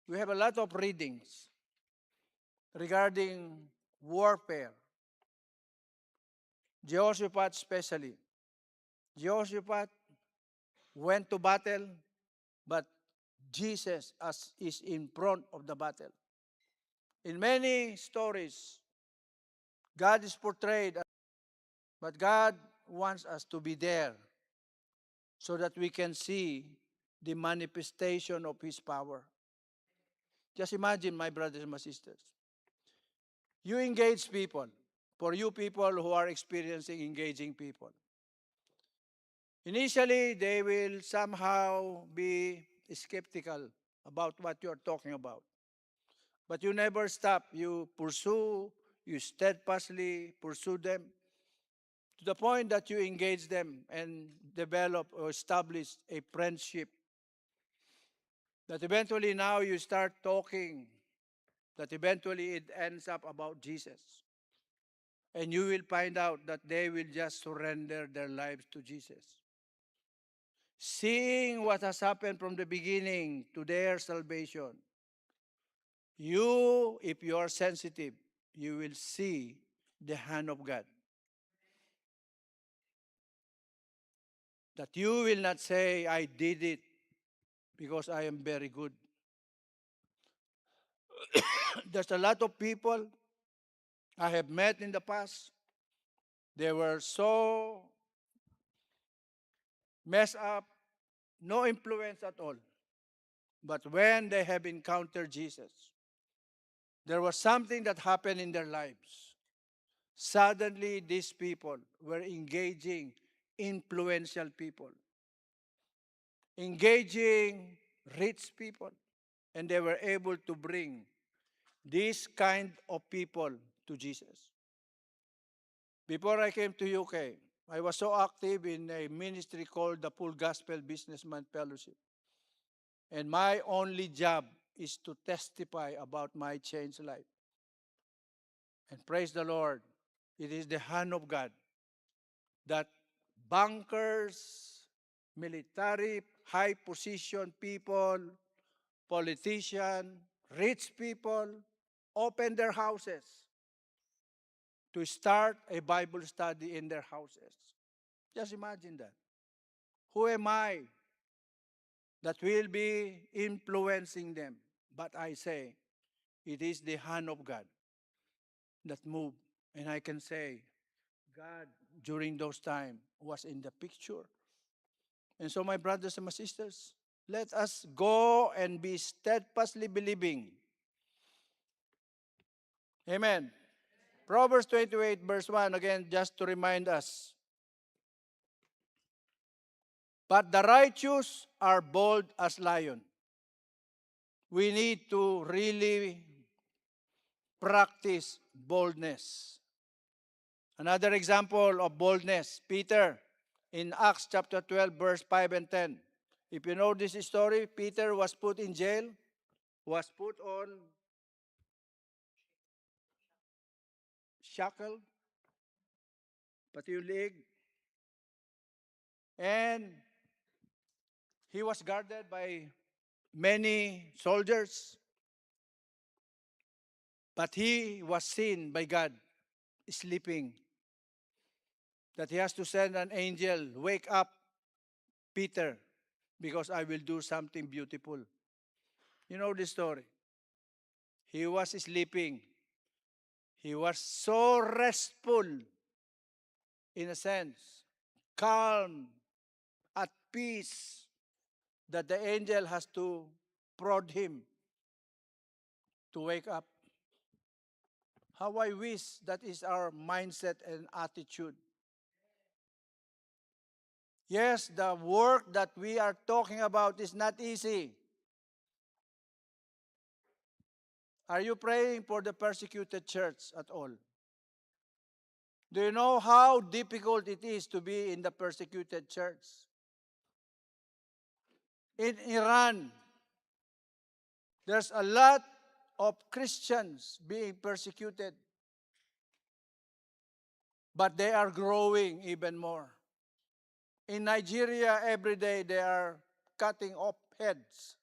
We have a lot of readings regarding warfare. Jehoshaphat especially. Jehoshaphat went to battle, but Jesus is in front of the battle. In many stories, God is portrayed, but God wants us to be there so that we can see the manifestation of His power. Just imagine, my brothers and my sisters, you engage people, for you people who are experiencing engaging people. Initially, they will somehow be skeptical about what you are talking about. But you never stop. You pursue, you steadfastly pursue them to the point that you engage them and develop or establish a friendship that eventually now you start talking, that eventually it ends up about Jesus. And you will find out that they will just surrender their lives to Jesus. Seeing what has happened from the beginning to their salvation, you, if you are sensitive, you will see the hand of God. That you will not say, I did it because I am very good. There's a lot of people I have met in the past. They were so messed up, no influence at all. But when they have encountered Jesus, there was something that happened in their lives. Suddenly, these people were engaging influential people, engaging rich people, and they were able to bring this kind of people to Jesus. Before I came to UK, I was so active in a ministry called the Full Gospel Businessman Fellowship. And my only job is to testify about my changed life. And praise the Lord, it is the hand of God that bankers, military, high position people, politicians, rich people open their houses to start a Bible study in their houses. Just imagine that. Who am I that will be influencing them? But I say, it is the hand of God that moved. And I can say, God, during those times, was in the picture. And so, my brothers and my sisters, let us go and be steadfastly believing. Amen. Proverbs 28, verse 1, again, just to remind us. But the righteous are bold as lion. We need to really practice boldness. Another example of boldness, Peter, in Acts chapter 12, verse 5 and 10. If you know this story, Peter was put in jail, was put on shackle, pati yung leg, and he was guarded by many soldiers, but he was seen by God sleeping, that he has to send an angel, wake up, Peter, because I will do something beautiful. You know this story. He was sleeping. He was so restful, in a sense, calm, at peace, that the angel has to prod him to wake up. How I wish that is our mindset and attitude. Yes, the work that we are talking about is not easy. Are you praying for the persecuted church at all? Do you know how difficult it is to be in the persecuted church? In Iran, there's a lot of Christians being persecuted, but they are growing even more. In Nigeria, every day they are cutting off heads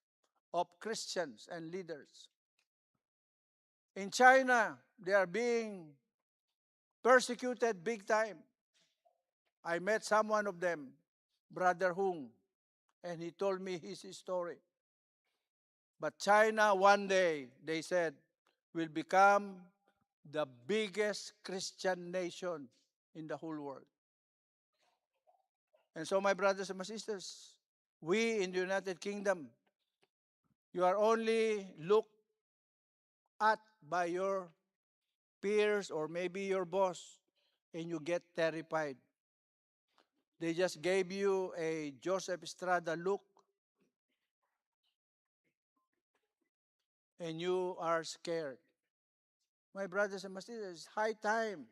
of Christians and leaders. In China, they are being persecuted big time. I met someone of them, Brother Hung, and he told me his story. But China, one day, they said, will become the biggest Christian nation in the whole world. And so, my brothers and my sisters, we in the United Kingdom, you are only looked at by your peers or maybe your boss, and you get terrified. They just gave you a Joseph Estrada look, and you are scared. My brothers and sisters, it's high time.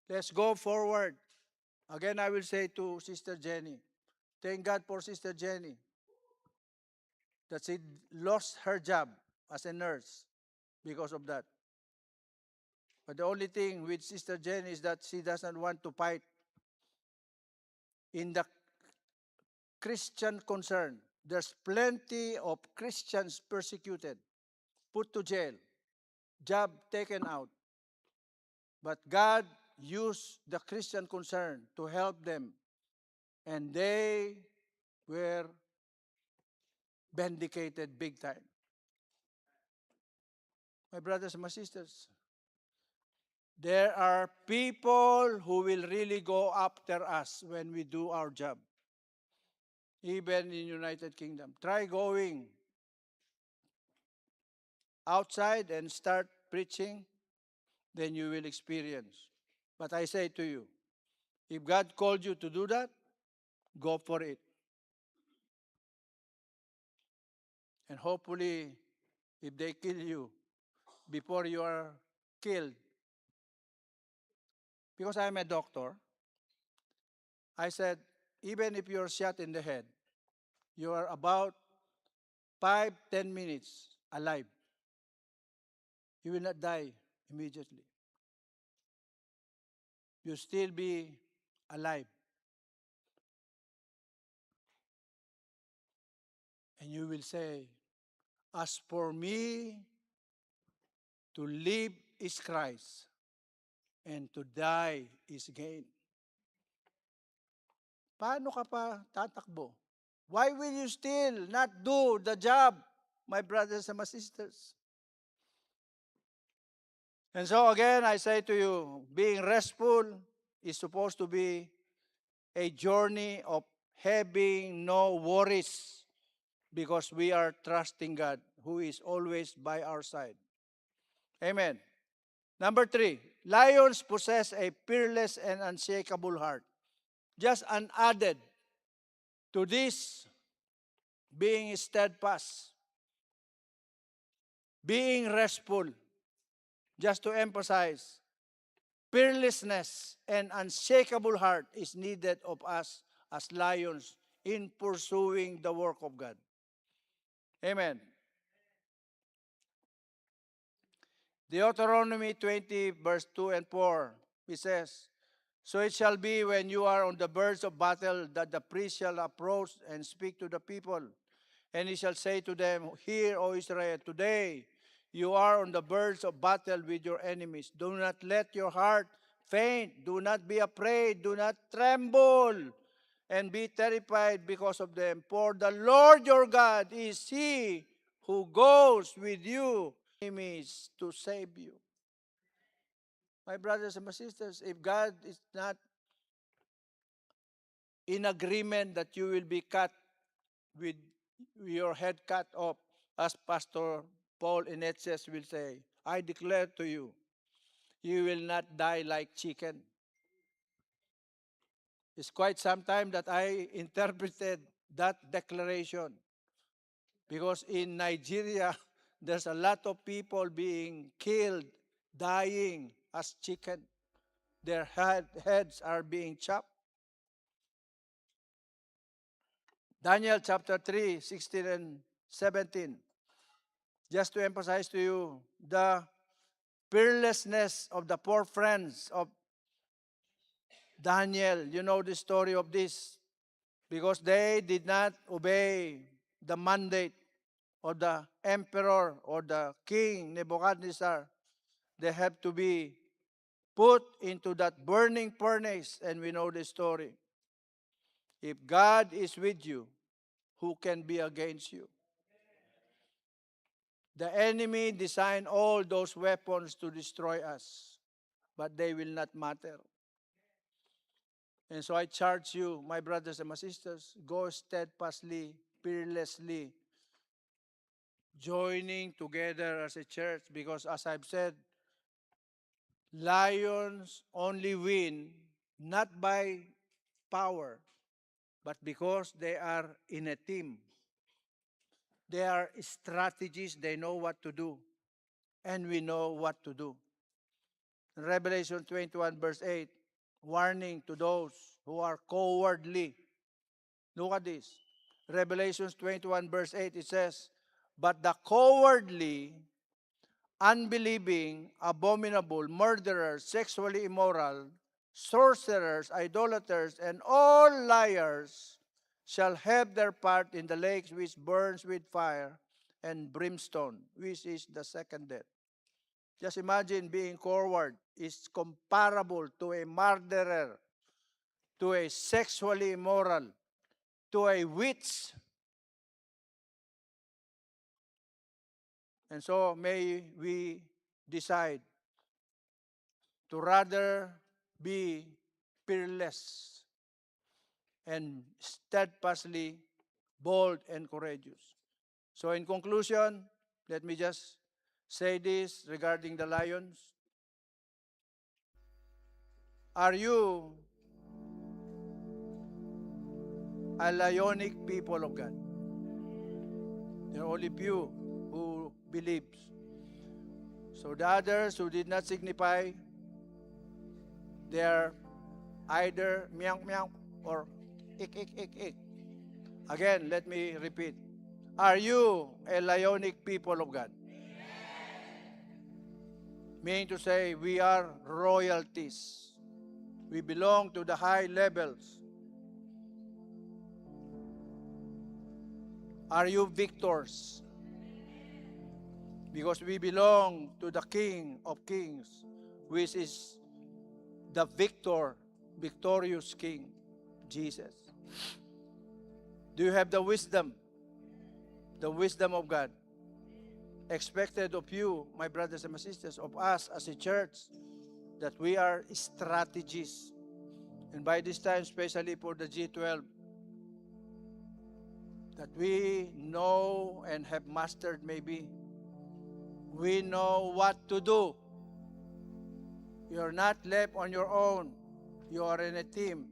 Let's go forward. Again, I will say to Sister Jenny, thank God for Sister Jenny that she lost her job as a nurse because of that. But the only thing with Sister Jenny is that she doesn't want to fight in the Christian concern. There's plenty of Christians persecuted, put to jail, job taken out. But God used the Christian concern to help them, and they were vindicated big time. My brothers and my sisters, there are people who will really go after us when we do our job. Even in United Kingdom. Try going outside and start preaching, then you will experience. But I say to you, if God called you to do that, go for it. And hopefully, if they kill you before you are killed, because I'm a doctor, I said, even if you're shot in the head, you are about 5-10 minutes alive. You will not die immediately. You'll still be alive. And you will say, as for me, to live is Christ, and to die is gain. Paano ka pa tatakbo? Why will you still not do the job, my brothers and my sisters? And so again, I say to you, being restful is supposed to be a journey of having no worries because we are trusting God who is always by our side. Amen. Number 3, lions possess a fearless and unshakable heart. Just an added to this, being steadfast, being restful, just to emphasize, fearlessness and unshakable heart is needed of us as lions in pursuing the work of God. Amen. Deuteronomy 20, verse 2 and 4, it says, so it shall be when you are on the verge of battle that the priest shall approach and speak to the people. And he shall say to them, hear, O Israel, today you are on the verge of battle with your enemies. Do not let your heart faint. Do not be afraid. Do not tremble and be terrified because of them. For the Lord your God is he who goes with you enemies to save you. My brothers and my sisters, if God is not in agreement that you will be cut with your head cut off, as Pastor Paul Ignatius will say, I declare to you, you will not die like chicken. It's quite some time that I interpreted that declaration because in Nigeria, there's a lot of people being killed, dying as chicken. Their heads are being chopped. Daniel chapter 3, 16 and 17. Just to emphasize to you, the fearlessness of the 4 friends of Daniel. You know the story of this. Because they did not obey the mandate of the emperor or the king Nebuchadnezzar. They have to be put into that burning furnace, and we know the story. If God is with you, who can be against you? The enemy designed all those weapons to destroy us, but they will not matter. And so I charge you, my brothers and my sisters, go steadfastly, fearlessly, joining together as a church, because as I've said, lions only win not by power, but because they are in a team. They are strategies, they know what to do, and we know what to do. Revelation 21 verse 8, warning to those who are cowardly. Look at this. Revelation 21 verse 8, it says, but the cowardly, unbelieving, abominable, murderers, sexually immoral, sorcerers, idolaters, and all liars shall have their part in the lake which burns with fire and brimstone, which is the second death. Just imagine being coward is comparable to a murderer, to a sexually immoral, to a witch. And so may we decide to rather be fearless and steadfastly bold and courageous. So in conclusion, let me just say this regarding the lions. Are you a lionic people of God? There are only few who believes. So the others who did not signify, they are either meow meow or ik ik ik ik. Again, let me repeat. Are you a lionic people of God? Meaning to say, we are royalties. We belong to the high levels. Are you victors? Because we belong to the King of Kings, which is the victorious King, Jesus. Do you have the wisdom of God? Expected of you, my brothers and my sisters, of us as a church, that we are strategists. And by this time, especially for the G12, that we know and have mastered maybe. We know what to do. You're not left on your own. You are in a team.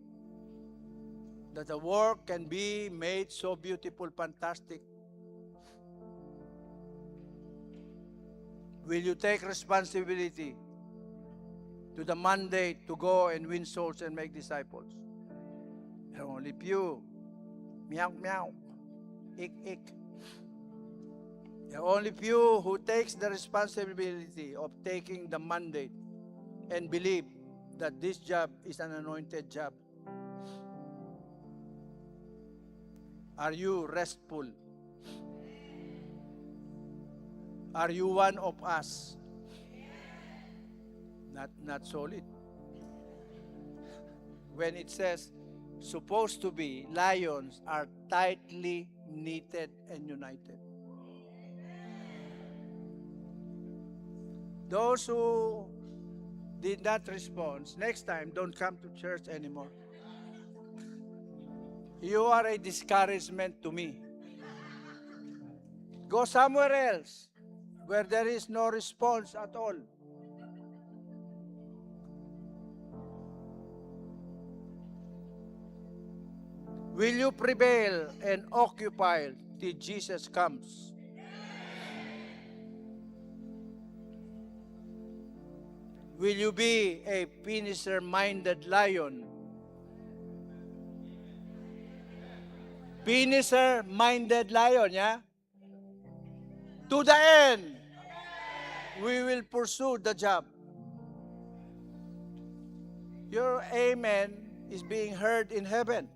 That the work can be made so beautiful, fantastic. Will you take responsibility to the mandate to go and win souls and make disciples? There are only few. Meow, meow. Ik, ik. There are only few who takes the responsibility of taking the mandate and believe that this job is an anointed job. Are you restful? Are you one of us? Not solid. When it says, supposed to be, lions are tightly knitted and united. Those who did not respond, next time, don't come to church anymore. You are a discouragement to me. Go somewhere else where there is no response at all. Will you prevail and occupy till Jesus comes? Will you be a finisher-minded lion? Finisher-minded lion, yeah? To the end, we will pursue the job. Your amen is being heard in heaven.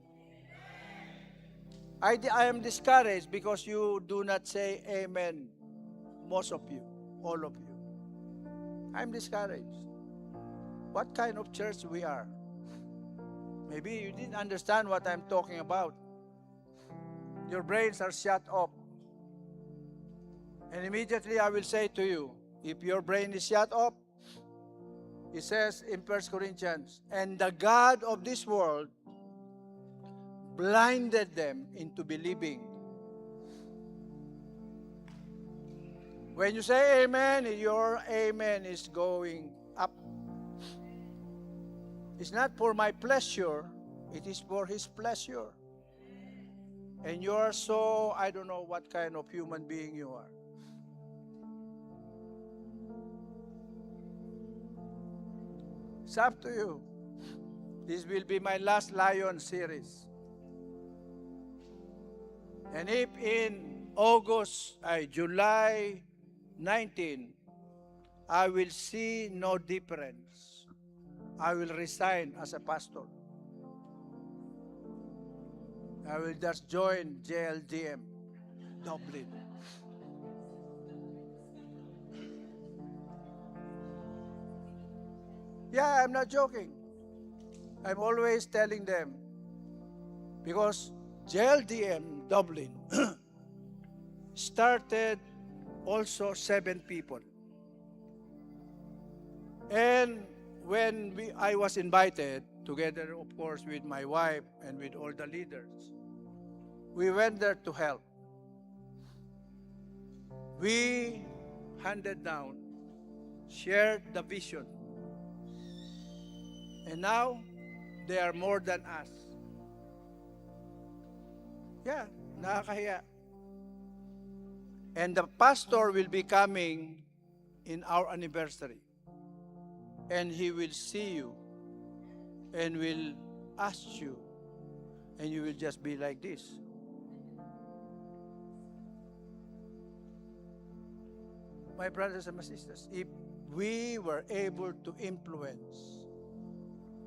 I am discouraged because you do not say amen, most of you, all of you. I'm discouraged. What kind of church we are? Maybe you didn't understand what I'm talking about. Your brains are shut off. And immediately I will say to you, if your brain is shut off, it says in 1 Corinthians, and the God of this world blinded them into believing. When you say amen, your amen is going up. It's not for my pleasure, It is for His pleasure. And you are so, I don't know what kind of human being you are. It's up to you. This will be my last Lion series. And if in July 19, I will see no difference, I will resign as a pastor. I will just join JLDM, Dublin. Yeah, I'm not joking. I'm always telling them, because JLDM Dublin started also 7 people. And when I was invited, together of course with my wife and with all the leaders, we went there to help. We handed down, shared the vision. And now, they are more than us. Yeah, nakakahiya. And the pastor will be coming in our anniversary. And he will see you and will ask you, and you will just be like this. My brothers and my sisters, if we were able to influence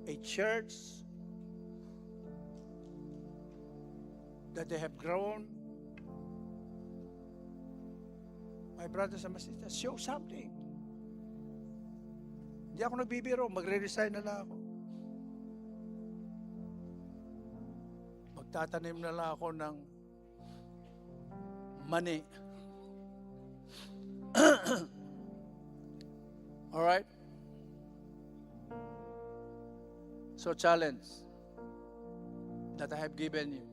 a church that they have grown, my brothers and my sisters, show something. Hindi ako nagbibiro, magre-resign na lang ako. Magtatanim na lang ako ng money. All right? So challenge that I have given you.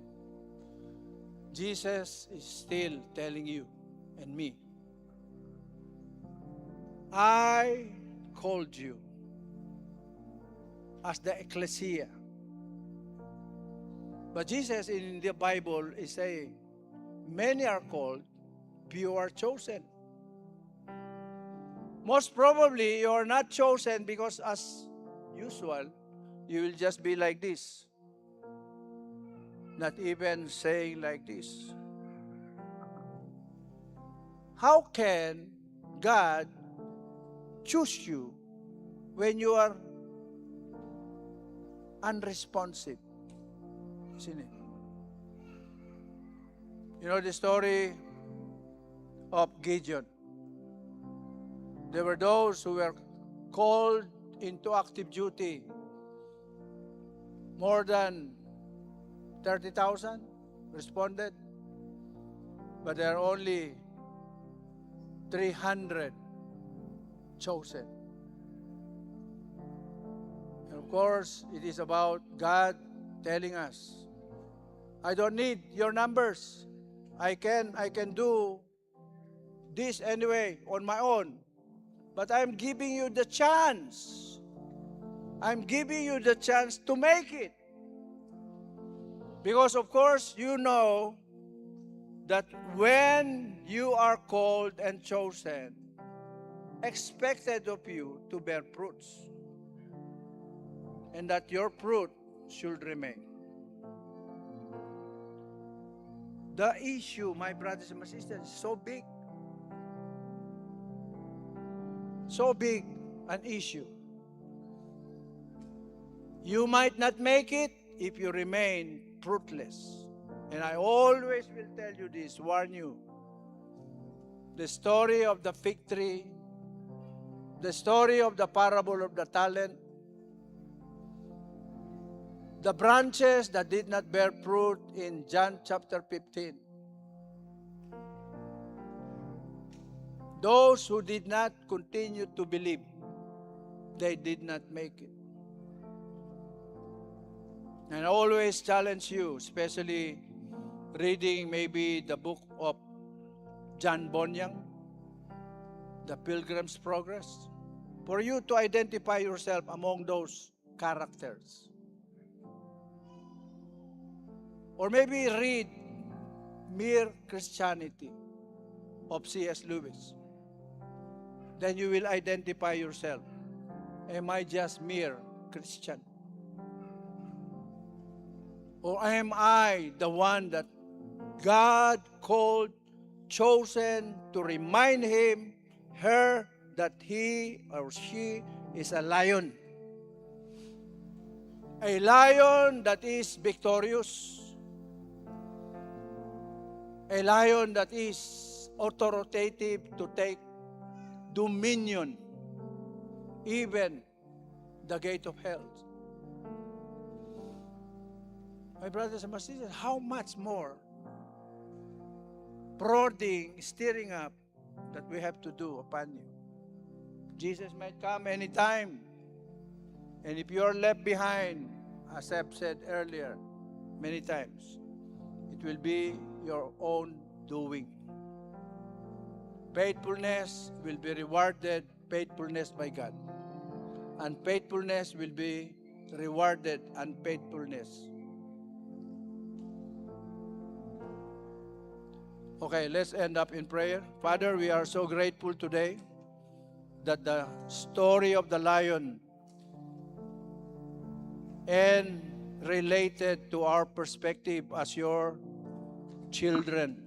Jesus is still telling you and me, I called you as the ecclesia. But Jesus in the Bible is saying, many are called, few are chosen. Most probably, you are not chosen because as usual, you will just be like this. Not even saying like this. How can God choose you when you are unresponsive? Isn't it? You know the story of Gideon. There were those who were called into active duty. More than 30,000 responded, but there are only 300 chosen. And of course, it is about God telling us, I don't need your numbers. I can do this anyway on my own. But I'm giving you the chance. I'm giving you the chance to make it. Because of course, you know that when you are called and chosen, expected of you to bear fruits. And that your fruit should remain. The issue, my brothers and my sisters, is so big. So big an issue. You might not make it if you remain fruitless. And I always will tell you this, warn you. The story of the fig tree, the story of the parable of the talent, the branches that did not bear fruit in John chapter 15. Those who did not continue to believe, they did not make it. And I always challenge you, especially reading maybe the book of John Bunyan, The Pilgrim's Progress, for you to identify yourself among those characters. Or maybe read Mere Christianity of C.S. Lewis. Then you will identify yourself. Am I just mere Christian? Or am I the one that God called, chosen to remind him, her, that he or she is a lion? A lion that is victorious. A lion that is authoritative to take dominion, even the gate of hell. My brothers and my sisters, how much more prodding, stirring up that we have to do upon you? Jesus might come anytime. And if you are left behind, as I've said earlier many times, it will be your own doing. Faithfulness will be rewarded, faithfulness by God. Unfaithfulness will be rewarded, unfaithfulness. Okay, let's end up in prayer. Father, we are so grateful today that the story of the lion and related to our perspective as your children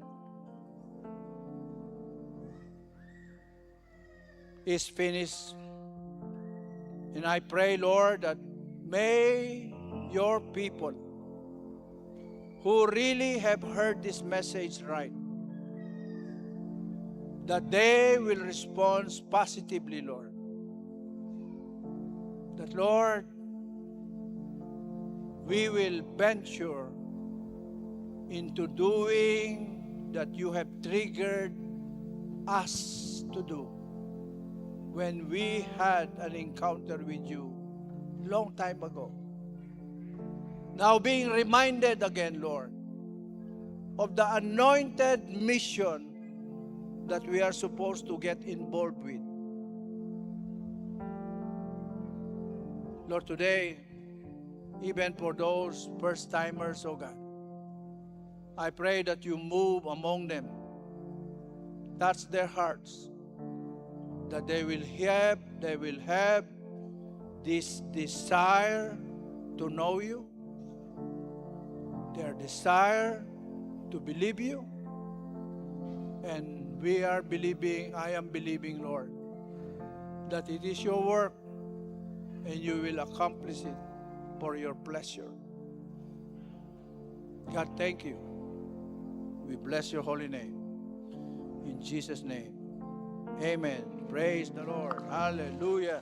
is finished. And I pray, Lord, that may your people who really have heard this message right, that they will respond positively, Lord. That, Lord, we will venture into doing that you have triggered us to do when we had an encounter with you long time ago. Now being reminded again, Lord, of the anointed mission that we are supposed to get involved with. Lord, today, even for those first-timers, oh God, I pray that you move among them, touch their hearts, that they will have this desire to know you, their desire to believe you, and I am believing, Lord, that it is your work and you will accomplish it for your pleasure. God, thank you. We bless your holy name. In Jesus' name, amen. Praise the Lord. Hallelujah.